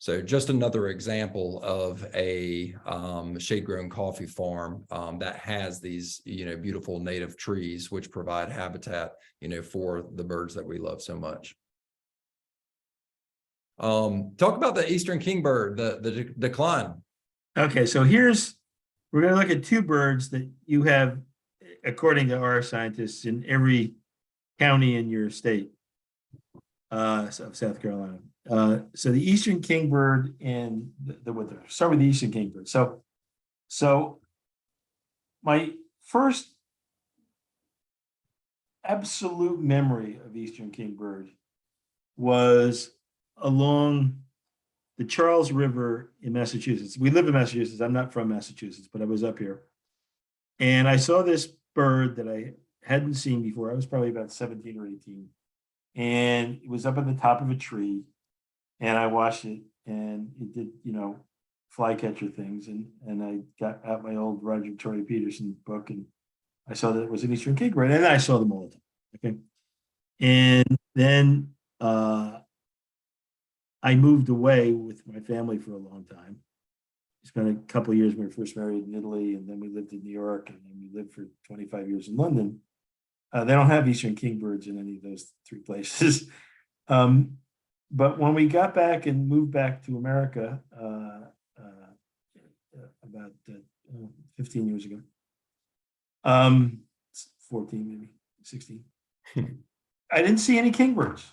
So just another example of a shade grown coffee farm that has these, beautiful native trees, which provide habitat, for the birds that we love so much. Talk about the eastern kingbird, the decline. Okay, so we're going to look at two birds that you have, according to our scientists, in every county in your state of South Carolina. So the eastern kingbird and the woodthrush. Start with the eastern kingbird. So my first absolute memory of eastern kingbird was along the Charles River in Massachusetts. We live in Massachusetts. I'm not from Massachusetts, but I was up here. And I saw this bird that I hadn't seen before. I was probably about 17 or 18. And it was up at the top of a tree. And I watched it, and it did, flycatcher things. And I got out my old Roger Tory Peterson book, and I saw that it was an eastern kingbird. And then I saw them all the time. Okay. And then I moved away with my family for a long time. Spent a couple of years when we were first married in Italy, and then we lived in New York, and then we lived for 25 years in London. They don't have eastern kingbirds in any of those three places. But when we got back and moved back to America about 15 years ago, 14 maybe, 16, I didn't see any kingbirds.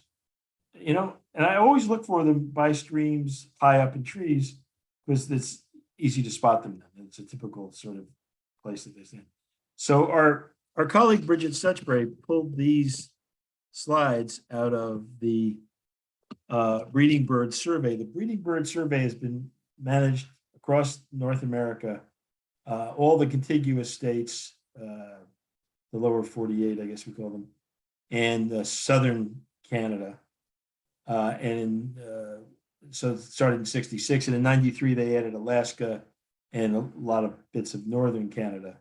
And I always look for them by streams high up in trees because it's easy to spot them. It's a typical sort of place that they stand. So our colleague Bridget Stutchbury pulled these slides out of the breeding bird survey. The breeding bird survey has been managed across North America, all the contiguous states, the lower 48, I guess we call them, and southern Canada. So it started in 66, and in 93 they added Alaska and a lot of bits of northern Canada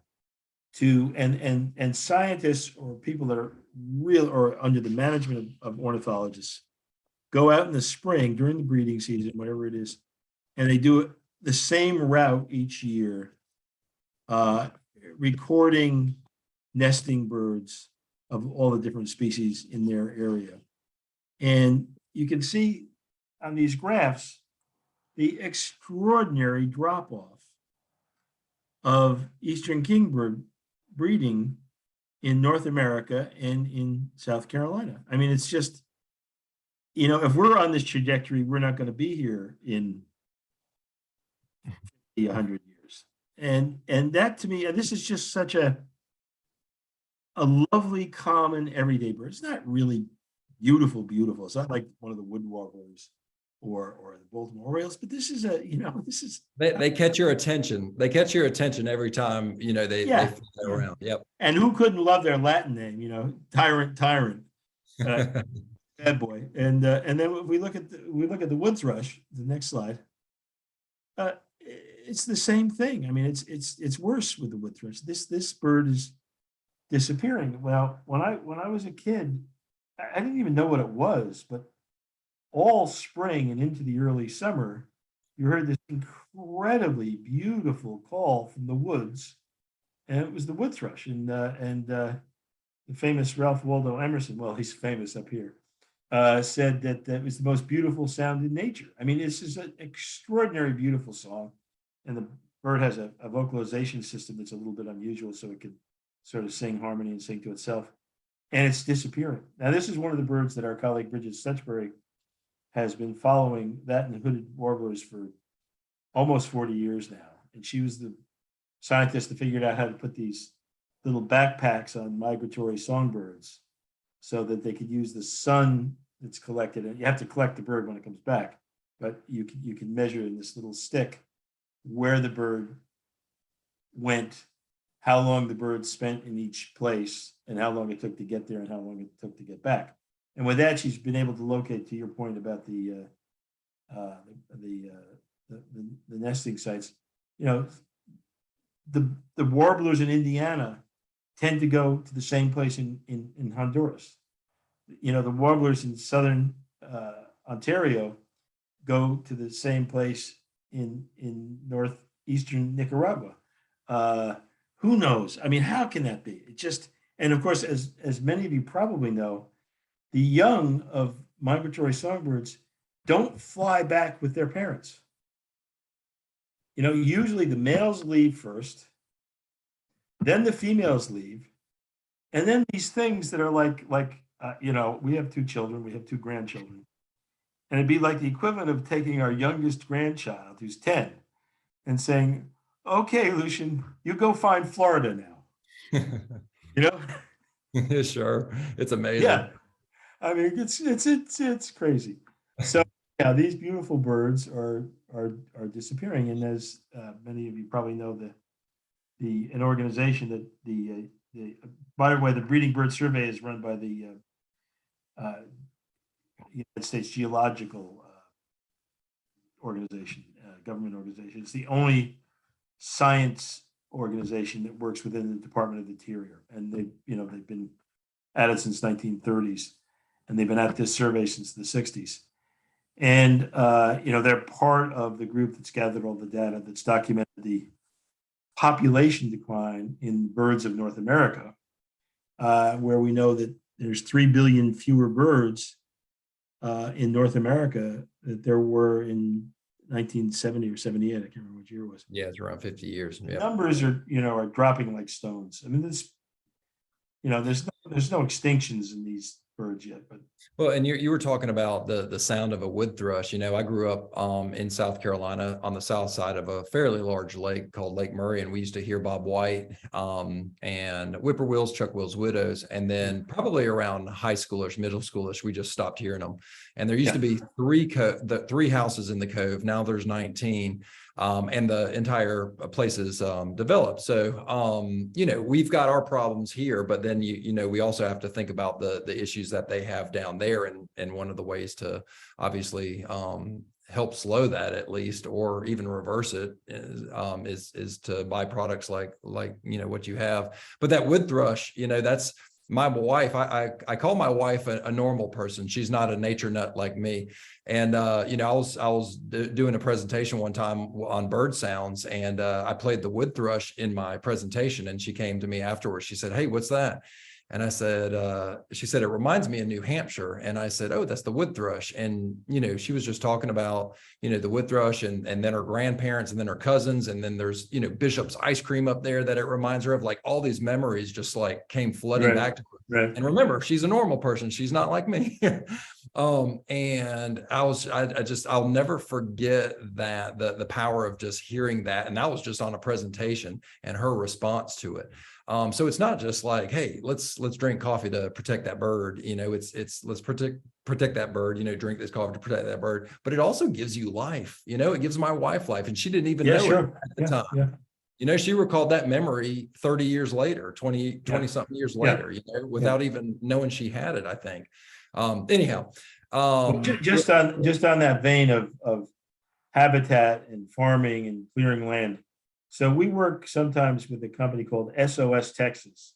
to and scientists or people that are real or under the management of ornithologists go out in the spring during the breeding season, whatever it is, and they do the same route each year, recording nesting birds of all the different species in their area. And you can see on these graphs the extraordinary drop-off of eastern kingbird breeding in North America and in South Carolina. I mean, it's just, if we're on this trajectory, we're not going to be here in 100 years. And that to me, this is just such a lovely, common, everyday bird. It's not really beautiful. It's not like one of the wood warblers or the Baltimore Orioles, but this is they catch your attention. They catch your attention every time, they fly around. Yep. And who couldn't love their Latin name, Tyrant, bad boy. And then we look at the wood thrush, the next slide. It's the same thing. I mean, it's worse with the wood thrush. This bird is disappearing. Well, when I was a kid, I didn't even know what it was, but all spring and into the early summer, you heard this incredibly beautiful call from the woods, and it was the wood thrush. And the famous Ralph Waldo Emerson, well, he's famous up here, said that that was the most beautiful sound in nature. I mean, this is an extraordinary, beautiful song, and the bird has a vocalization system that's a little bit unusual, so it can sort of sing harmony and sing to itself. And it's disappearing. Now, this is one of the birds that our colleague Bridget Stutchbury has been following, that and the hooded warblers, for almost 40 years now. And she was the scientist that figured out how to put these little backpacks on migratory songbirds so that they could use the sun that's collected. And you have to collect the bird when it comes back, but you can measure in this little stick where the bird went, how long the birds spent in each place and how long it took to get there and how long it took to get back. And with that, she's been able to locate, to your point about the nesting sites. You know, the warblers in Indiana tend to go to the same place in Honduras. You know, the warblers in southern Ontario go to the same place in northeastern Nicaragua. Who knows? I mean, how can that be? It just, and of course, as many of you probably know, the young of migratory songbirds don't fly back with their parents. You know, usually the males leave first, then the females leave, and then these things that are like you know, we have 2 children, we have 2 grandchildren, and it'd be like the equivalent of taking our youngest grandchild, who's 10, and saying, "Okay, Lucian, you go find Florida now." You know? Sure. It's amazing. Yeah. I mean, it's crazy. So yeah, these beautiful birds are disappearing, and as many of you probably know, an organization that by the way, the breeding bird survey is run by the United States Geological organization, government organization. It's the only science organization that works within the Department of the Interior, and they've been at it since 1930s, and they've been at this survey since the 60s. And they're part of the group that's gathered all the data that's documented the population decline in birds of North America, where we know that there's 3 billion fewer birds in North America that there were in 1970 or 78. I can't remember what year it was. Yeah, it's around 50 years. The numbers are dropping like stones. I mean, there's no extinctions in these birds yet, but well, and you were talking about the sound of a wood thrush. You know, I grew up in South Carolina on the south side of a fairly large lake called Lake Murray, and we used to hear Bob White and whippoorwills, chuckwills, widows, and then probably around high schoolers, middle schoolers, we just stopped hearing them. And there used to be 3 houses in the cove. Now there's 19. And the entire place is developed. So, we've got our problems here, but then, we also have to think about the issues that they have down there. And one of the ways to obviously help slow that at least, or even reverse it is to buy products like what you have. But that wood thrush, that's my wife. I call my wife a normal person. She's not a nature nut like me. And, I was doing a presentation one time on bird sounds, and I played the wood thrush in my presentation, and she came to me afterwards. She said, "Hey, what's that?" And I said, she said, "It reminds me of New Hampshire." And I said, "Oh, that's the wood thrush." And, she was just talking about, the wood thrush and then her grandparents and then her cousins. And then there's, Bishop's ice cream up there that it reminds her of. Like all these memories just like came flooding back to her. Right. And remember, she's a normal person. She's not like me. And I'll never forget that the power of just hearing that. And that was just on a presentation and her response to it. So it's not just like, hey, let's drink coffee to protect that bird. It's let's protect that bird, drink this coffee to protect that bird. But it also gives you life, it gives my wife life. And she didn't even know it at the time. Yeah. She recalled that memory 30 years later, 20 something years later, without even knowing she had it, I think. Anyhow. Just on that vein of habitat and farming and clearing land. So we work sometimes with a company called SOS Texas,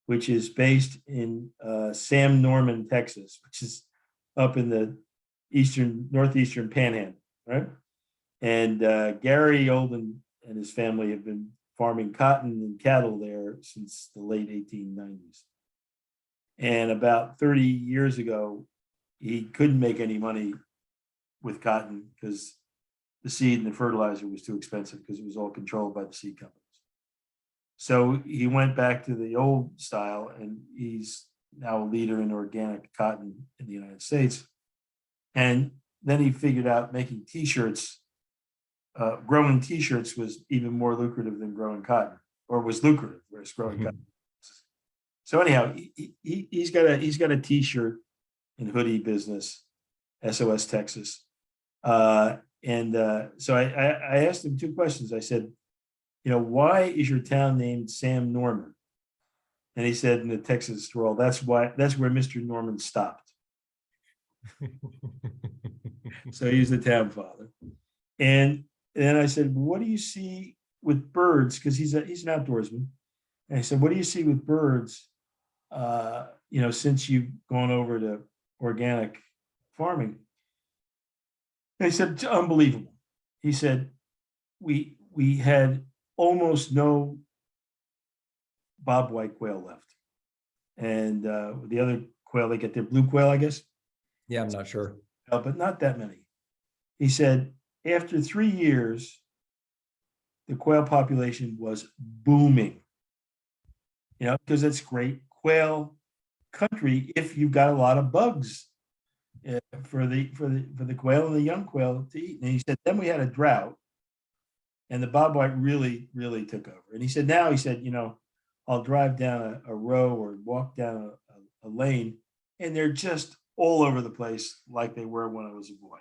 which is based in Sam Norman, Texas, which is up in the northeastern panhandle, right? And Gary Olden and his family have been farming cotton and cattle there since the late 1890s. And about 30 years ago, he couldn't make any money with cotton because the seed and the fertilizer was too expensive because it was all controlled by the seed companies. So he went back to the old style, and he's now a leader in organic cotton in the United States. And then he figured out making t-shirts, growing t-shirts was even more lucrative than growing cotton, or was lucrative, whereas growing cotton. So anyhow, he's got a t-shirt and hoodie business, SOS Texas. So I asked him 2 questions. I said, why is your town named Sam Norman? And he said in the Texas drawl, that's where Mr. Norman stopped. So he's the town father. And then I said, what do you see with birds? Because he's an outdoorsman. And I said, what do you see with birds? Since you've gone over to organic farming. And he said, it's unbelievable. He said, we had almost no bobwhite quail left. And the other quail, they get their blue quail, I guess. Yeah, I'm not sure. But not that many. He said, after 3 years, the quail population was booming. Because it's great quail country if you've got a lot of bugs for the quail and the young quail to eat. And he said, then we had a drought, and the bobwhite really, really took over. And he said, I'll drive down a row or walk down a lane, and they're just all over the place like they were when I was a boy.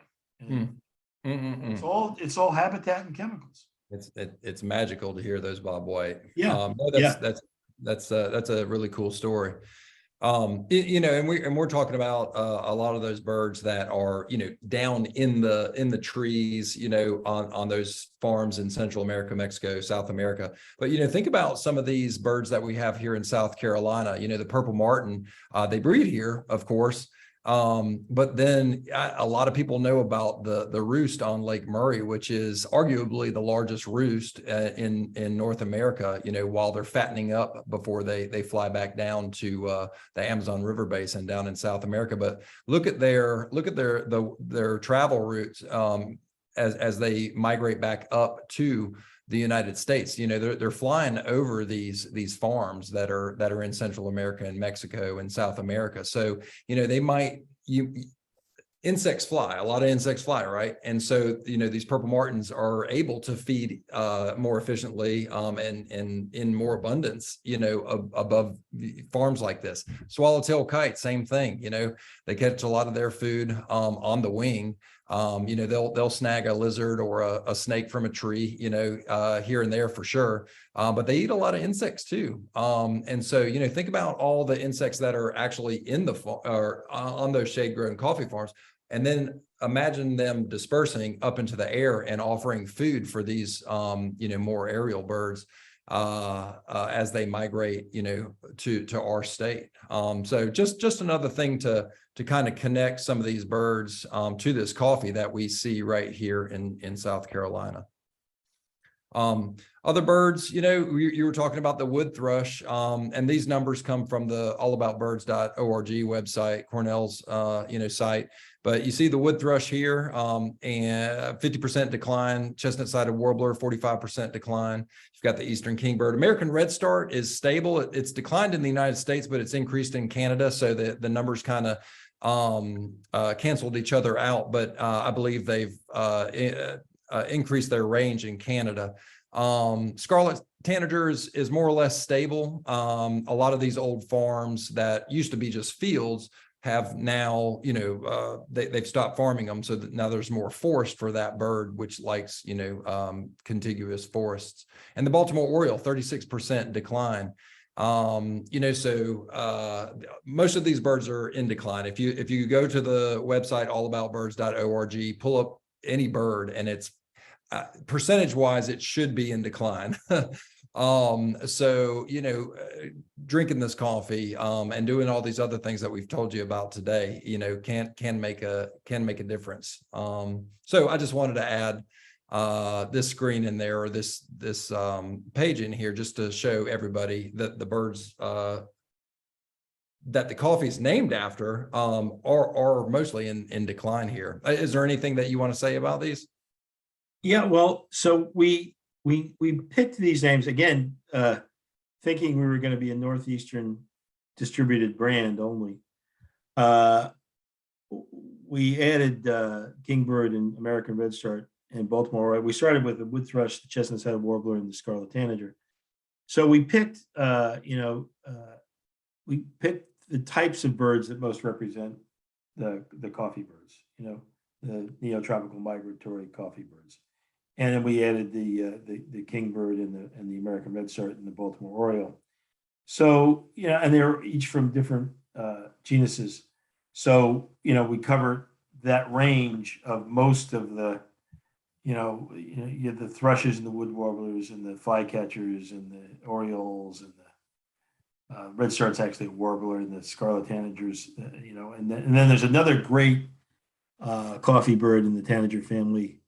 It's all habitat and chemicals. It's magical to hear those bobwhite. Yeah. That's a really cool story. And we're talking about a lot of those birds that are, down in the trees, on those farms in Central America, Mexico, South America. But, think about some of these birds that we have here in South Carolina. The purple martin, they breed here, of course. But then a lot of people know about the roost on Lake Murray, which is arguably the largest roost in North America, while they're fattening up before they fly back down to the Amazon River Basin down in South America. But look at their travel routes as they migrate back up to the United States. They're flying over these farms that are in Central America and Mexico and South America. So, insects fly, a lot of insects fly, right? And so, these purple martins are able to feed more efficiently and in more abundance, above farms like this. Swallowtail kite, same thing. They catch a lot of their food on the wing. They'll snag a lizard or a snake from a tree, here and there for sure. But they eat a lot of insects too. And so, think about all the insects that are actually in or on those shade-grown coffee farms. And then imagine them dispersing up into the air and offering food for these, more aerial birds as they migrate, to our state. So just another thing to kind of connect some of these birds to this coffee that we see right here in South Carolina. Other birds, you were talking about the wood thrush, and these numbers come from the allaboutbirds.org website, Cornell's, site. But you see the wood thrush here, and 50% decline, chestnut-sided warbler, 45% decline. You've got the eastern kingbird. American redstart is stable. It's declined in the United States, but it's increased in Canada. So the numbers kind of canceled each other out. But I believe they've increased their range in Canada. Scarlet tanager is more or less stable. A lot of these old farms that used to be just fields have now, they've stopped farming them. So that now there's more forest for that bird, which likes, contiguous forests. And the Baltimore oriole, 36% decline. So most of these birds are in decline. If you go to the website, allaboutbirds.org, pull up any bird, and it's percentage wise, it should be in decline. So, drinking this coffee, and doing all these other things that we've told you about today, can make a difference. So I just wanted to add this screen in there, or this page in here, just to show everybody that the birds that the coffee is named after are mostly in decline here. Is there anything that you want to say about these? Yeah, well, so we picked these names again, thinking we were going to be a Northeastern distributed brand only. We added kingbird and American redstart and Baltimore. Right? We started with the wood thrush, the chestnut-sided warbler, and the scarlet tanager. So we picked, we picked the types of birds that most represent the coffee birds. The neotropical migratory coffee birds. And then we added the kingbird and the American redstart and the Baltimore Oriole. So, and they're each from different genuses. So, we cover that range of most of the, you have the thrushes and the wood warblers and the flycatchers and the orioles and the redstart's actually a warbler and the scarlet tanagers, and then there's another great coffee bird in the tanager family,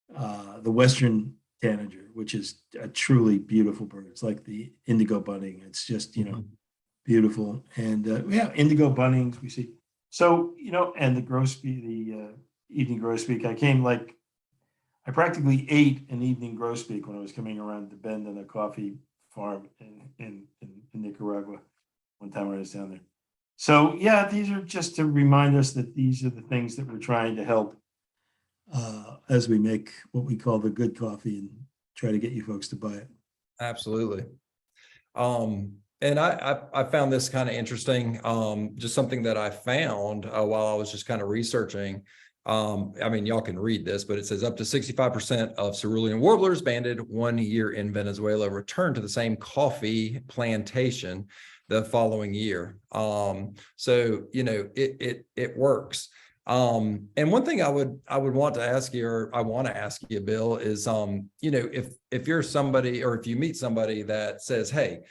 the Western tanager, which is a truly beautiful bird. It's like the indigo bunting. It's just, beautiful. And yeah, indigo buntings we see. So, and the grosbeak, the evening grosbeak, I practically ate an evening grosbeak when I was coming around the bend on a coffee farm in Nicaragua one time when I was down there. So yeah, these are just to remind us that these are the things that we're trying to help as we make what we call the good coffee and try to get you folks to buy it. Absolutely. And I found this kind of interesting, just something that I found while I was just kind of researching. I mean, y'all can read this, but it says up to 65% of cerulean warblers banded 1 year in Venezuela return to the same coffee plantation the following year. So, it works. And one thing I would want to ask you, or I want to ask you, Bill, is, if you're somebody, or if you meet somebody that says, hey,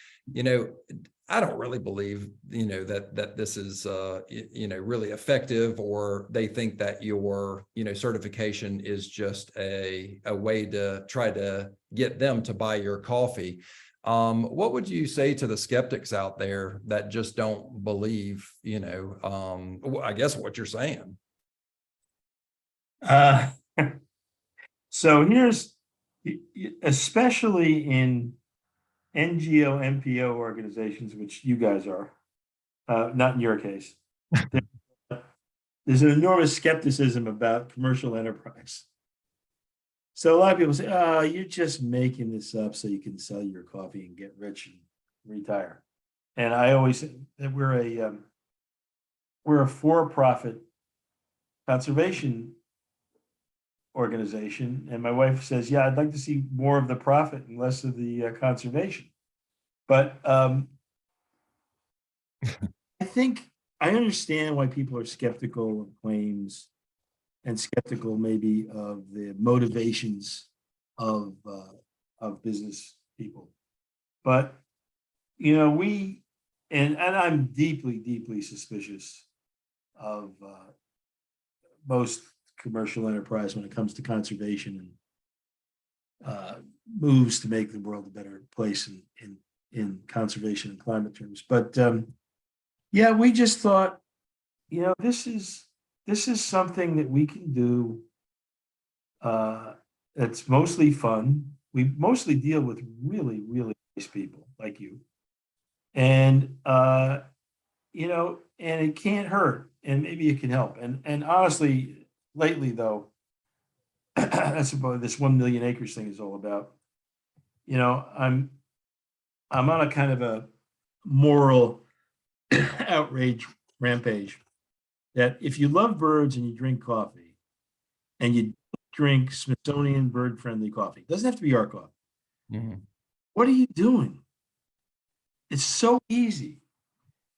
I don't really believe, that this is, really effective, or they think that your, certification is just a way to try to get them to buy your coffee. What would you say to the skeptics out there that just don't believe, I guess what you're saying? So here's, especially in NGO, NPO organizations, which you guys are, not in your case, there's an enormous skepticism about commercial enterprise. So a lot of people say, oh, you're just making this up so you can sell your coffee and get rich and retire. And I always say that we're a for-profit conservation organization. And my wife says, yeah, I'd like to see more of the profit and less of the conservation. But I think I understand why people are skeptical of claims and skeptical maybe of the motivations of business people. But, and I'm deeply, deeply suspicious of most commercial enterprise when it comes to conservation and moves to make the world a better place in conservation and climate terms. But yeah, we just thought, this is something that we can do. That's mostly fun. We mostly deal with really, really nice people like you, and and it can't hurt, and maybe it can help. And honestly, lately though, that's about this 1 million acres thing is all about. I'm on a kind of a moral outrage rampage that if you love birds and you drink coffee and you drink Smithsonian bird friendly coffee, it doesn't have to be our coffee. Mm-hmm. What are you doing? It's so easy.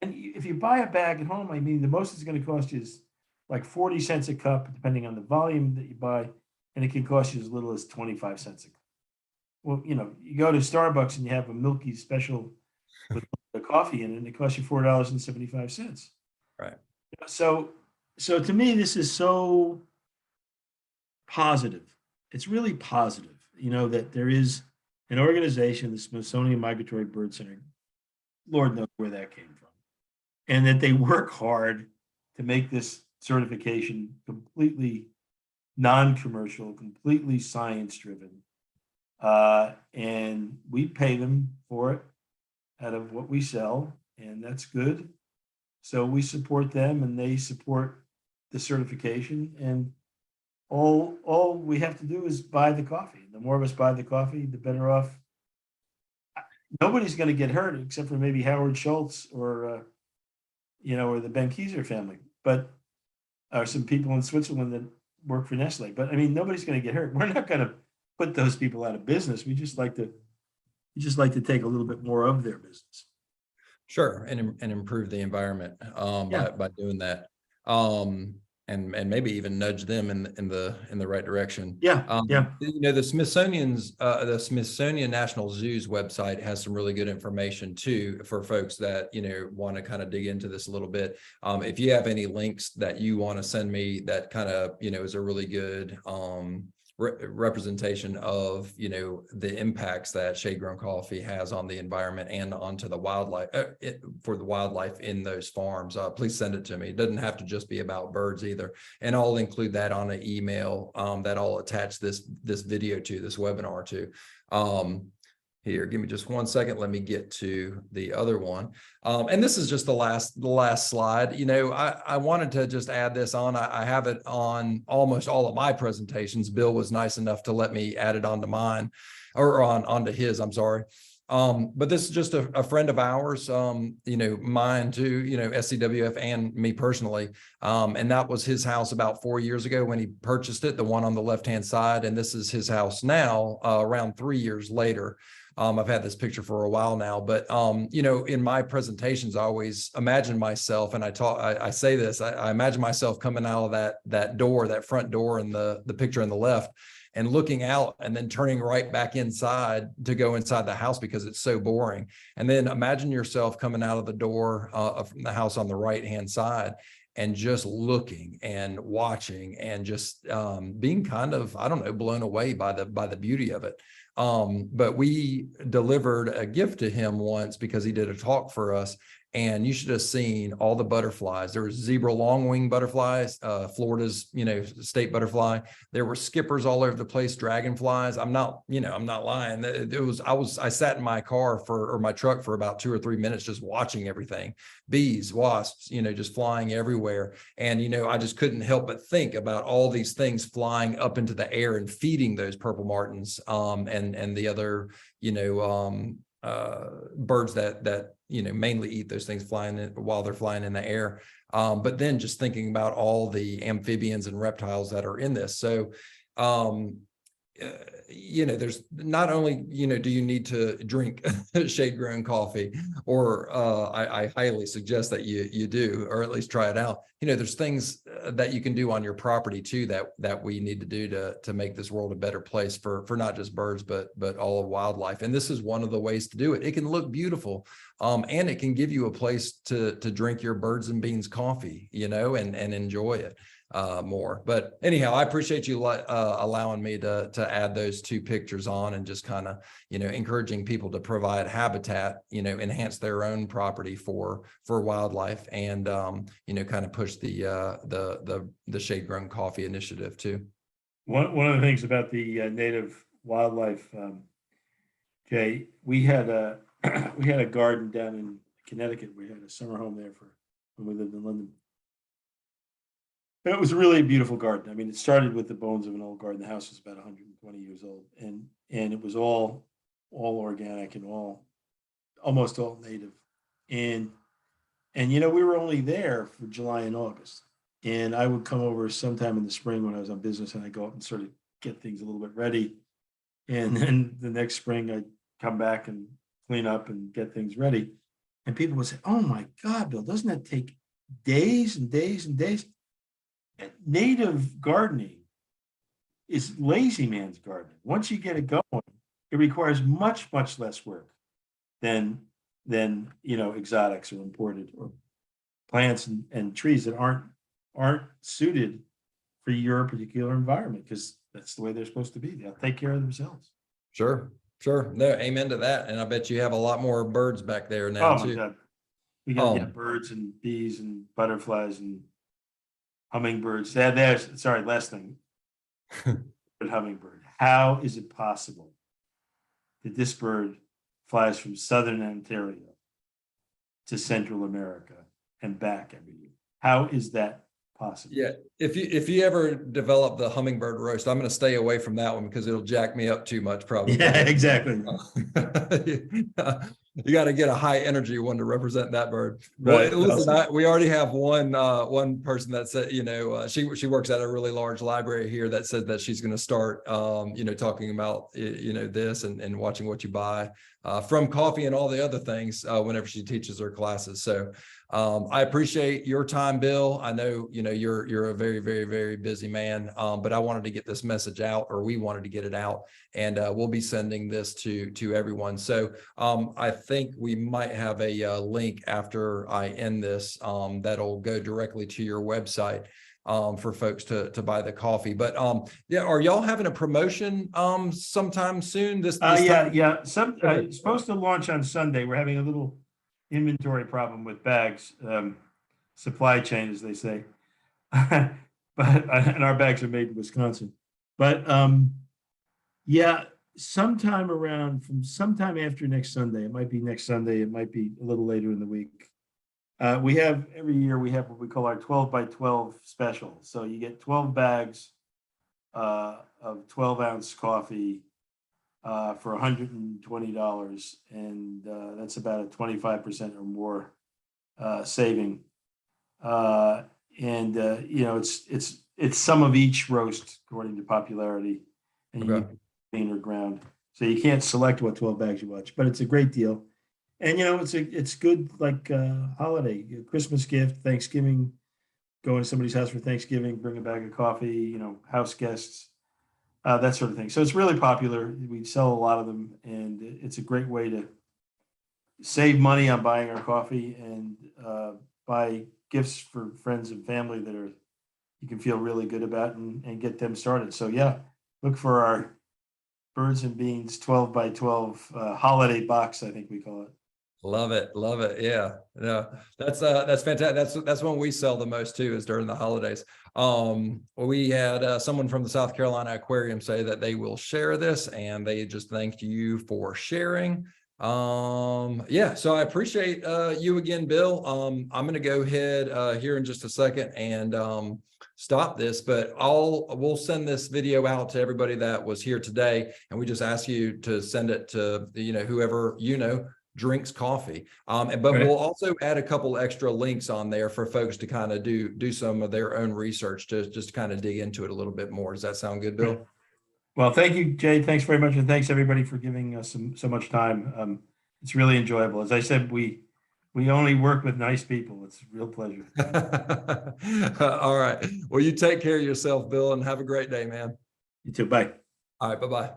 And if you buy a bag at home, I mean, the most it's going to cost you is like 40 cents a cup, depending on the volume that you buy. And it can cost you as little as 25 cents a cup. Well, you go to Starbucks and you have a milky special with the coffee in it, and it costs you $4.75. Right. So to me, this is so positive. It's really positive, that there is an organization, the Smithsonian Migratory Bird Center. Lord knows where that came from. And that they work hard to make this certification completely non-commercial, completely science-driven. And we pay them for it out of what we sell, and that's good. So we support them and they support the certification, and all we have to do is buy the coffee. The more of us buy the coffee, the better off. Nobody's going to get hurt except for maybe Howard Schultz or the Ben Kieser family, but or some people in Switzerland that work for Nestle. But I mean, nobody's going to get hurt. We're not going to put those people out of business. We just like to take a little bit more of their business. Sure, and improve the environment Yeah. by doing that, and maybe even nudge them in the right direction. Yeah. Yeah. You know, the Smithsonian National Zoo's website has some really good information too for folks that, you know, want to kind of dig into this a little bit. If you have any links that you want to send me, that kind of, you know, is a really good representation of, you know, the impacts that shade grown coffee has on the environment and onto the wildlife, for the wildlife in those farms, please send it to me. It doesn't have to just be about birds either, and I'll include that on an email that I'll attach this video to, this webinar to. Here, give me just 1 second. Let me get to the other one. And this is just the last slide. You know, I wanted to just add this on. I have it on almost all of my presentations. Bill was nice enough to let me add it onto mine, or onto his, I'm sorry. But this is just a friend of ours, you know, mine too, you know, SCWF and me personally. And that was his house about 4 years ago when he purchased it, the one on the left-hand side. And this is his house now, around 3 years later. I've had this picture for a while now, but, you know, in my presentations, I always imagine myself, and I say this, I imagine myself coming out of that door, that front door in the picture on the left, and looking out and then turning right back inside to go inside the house because it's so boring. And then imagine yourself coming out of the door of the house on the right-hand side and just looking and watching and just being kind of, I don't know, blown away by the beauty of it. But we delivered a gift to him once because he did a talk for us, and you should have seen all the butterflies. There was zebra longwing butterflies, Florida's, you know, state butterfly. There were skippers all over the place, dragonflies. I'm not lying. I sat in my car or my truck for about 2 or 3 minutes just watching everything. Bees, wasps, you know, just flying everywhere. And, you know, I just couldn't help but think about all these things flying up into the air and feeding those purple martins, and the other, you know, birds that you know mainly eat those things while they're flying in the air. But then just thinking about all the amphibians and reptiles that are in this. So you know, there's not only, you know, do you need to drink shade grown coffee, or I highly suggest that you do, or at least try it out. You know, there's things that you can do on your property too that we need to do to make this world a better place for not just birds, but all of wildlife. And this is one of the ways to do it. It can look beautiful, and it can give you a place to drink your birds and beans coffee, you know, and enjoy it more. But anyhow, I appreciate you allowing me to add those two pictures on, and just kind of, you know, encouraging people to provide habitat, you know, enhance their own property for wildlife, and you know, kind of push the shade grown coffee initiative too. One of the things about the native wildlife, Jay, we had a garden down in Connecticut. We had a summer home there for when we lived in London. It was really a beautiful garden. I mean, it started with the bones of an old garden. The house was about 120 years old, and it was all organic and almost all native. And you know, we were only there for July and August, and I would come over sometime in the spring when I was on business, and I'd go up and sort of get things a little bit ready. And then the next spring I'd come back and clean up and get things ready. And people would say, "Oh my God, Bill, doesn't that take days and days and days?" Native gardening is lazy man's gardening. Once you get it going, it requires much less work than you know, exotics or imported, or plants and trees that aren't suited for your particular environment, because that's the way they're supposed to be. They'll take care of themselves. Sure. No, amen to that. And I bet you have a lot more birds back there now too. God. We got birds and bees and butterflies and hummingbirds. Sorry, last thing. But hummingbird. How is it possible that this bird flies from southern Ontario to Central America and back every year? How is that possible? Yeah, if you ever develop the hummingbird roast, I'm going to stay away from that one because it'll jack me up too much, probably. Yeah, exactly. You got to get a high energy one to represent that bird. Right. Well, listen, Awesome. we already have one person that said, she works at a really large library here that said that she's going to start, talking about, this and watching what you buy from coffee and all the other things whenever she teaches her classes. So I appreciate your time, Bill. I know, you're a very, very, very busy man, but I wanted to get this message out, or we wanted to get it out, and we'll be sending this to everyone. So I think we might have a link after I end this that'll go directly to your website for folks to buy the coffee. But yeah, are y'all having a promotion sometime soon? This Yeah, time? yeah. It's supposed to launch on Sunday. We're having a little inventory problem with bags, supply chain, as they say. But and our bags are made in Wisconsin. But yeah, sometime after next Sunday. It might be next Sunday. It might be a little later in the week. We have every year we have what we call our 12 by 12 special. So you get 12 bags of 12-ounce coffee for $120, and that's about a 25% or more saving. It's some of each roast according to popularity, and you Okay. need cleaner ground. So you can't select what 12 bags you watch, but it's a great deal. And it's good like holiday, Christmas gift, Thanksgiving, go to somebody's house for Thanksgiving, bring a bag of coffee, house guests, that sort of thing. So it's really popular. We sell a lot of them, and it's a great way to save money on buying our coffee and buy gifts for friends and family that you can feel really good about and get them started. So yeah, look for our Birds and Beans 12 by 12 holiday box, I think we call it. Love it. Love it. Yeah. Yeah. That's fantastic. That's when we sell the most too, is during the holidays. We had someone from the South Carolina Aquarium say that they will share this, and they just thanked you for sharing. Yeah, so I appreciate you again, Bill. I'm going to go ahead here in just a second and stop this, but we'll send this video out to everybody that was here today, and we just ask you to send it to whoever drinks coffee. But Right. we'll also add a couple extra links on there for folks to kind of do some of their own research to just kind of dig into it a little bit more. Does that sound good, Bill? Well, thank you, Jay. Thanks very much, and thanks everybody for giving us so much time. It's really enjoyable. As I said, we only work with nice people. It's a real pleasure. All right. Well, you take care of yourself, Bill, and have a great day, man. You too. Bye. All right. Bye-bye.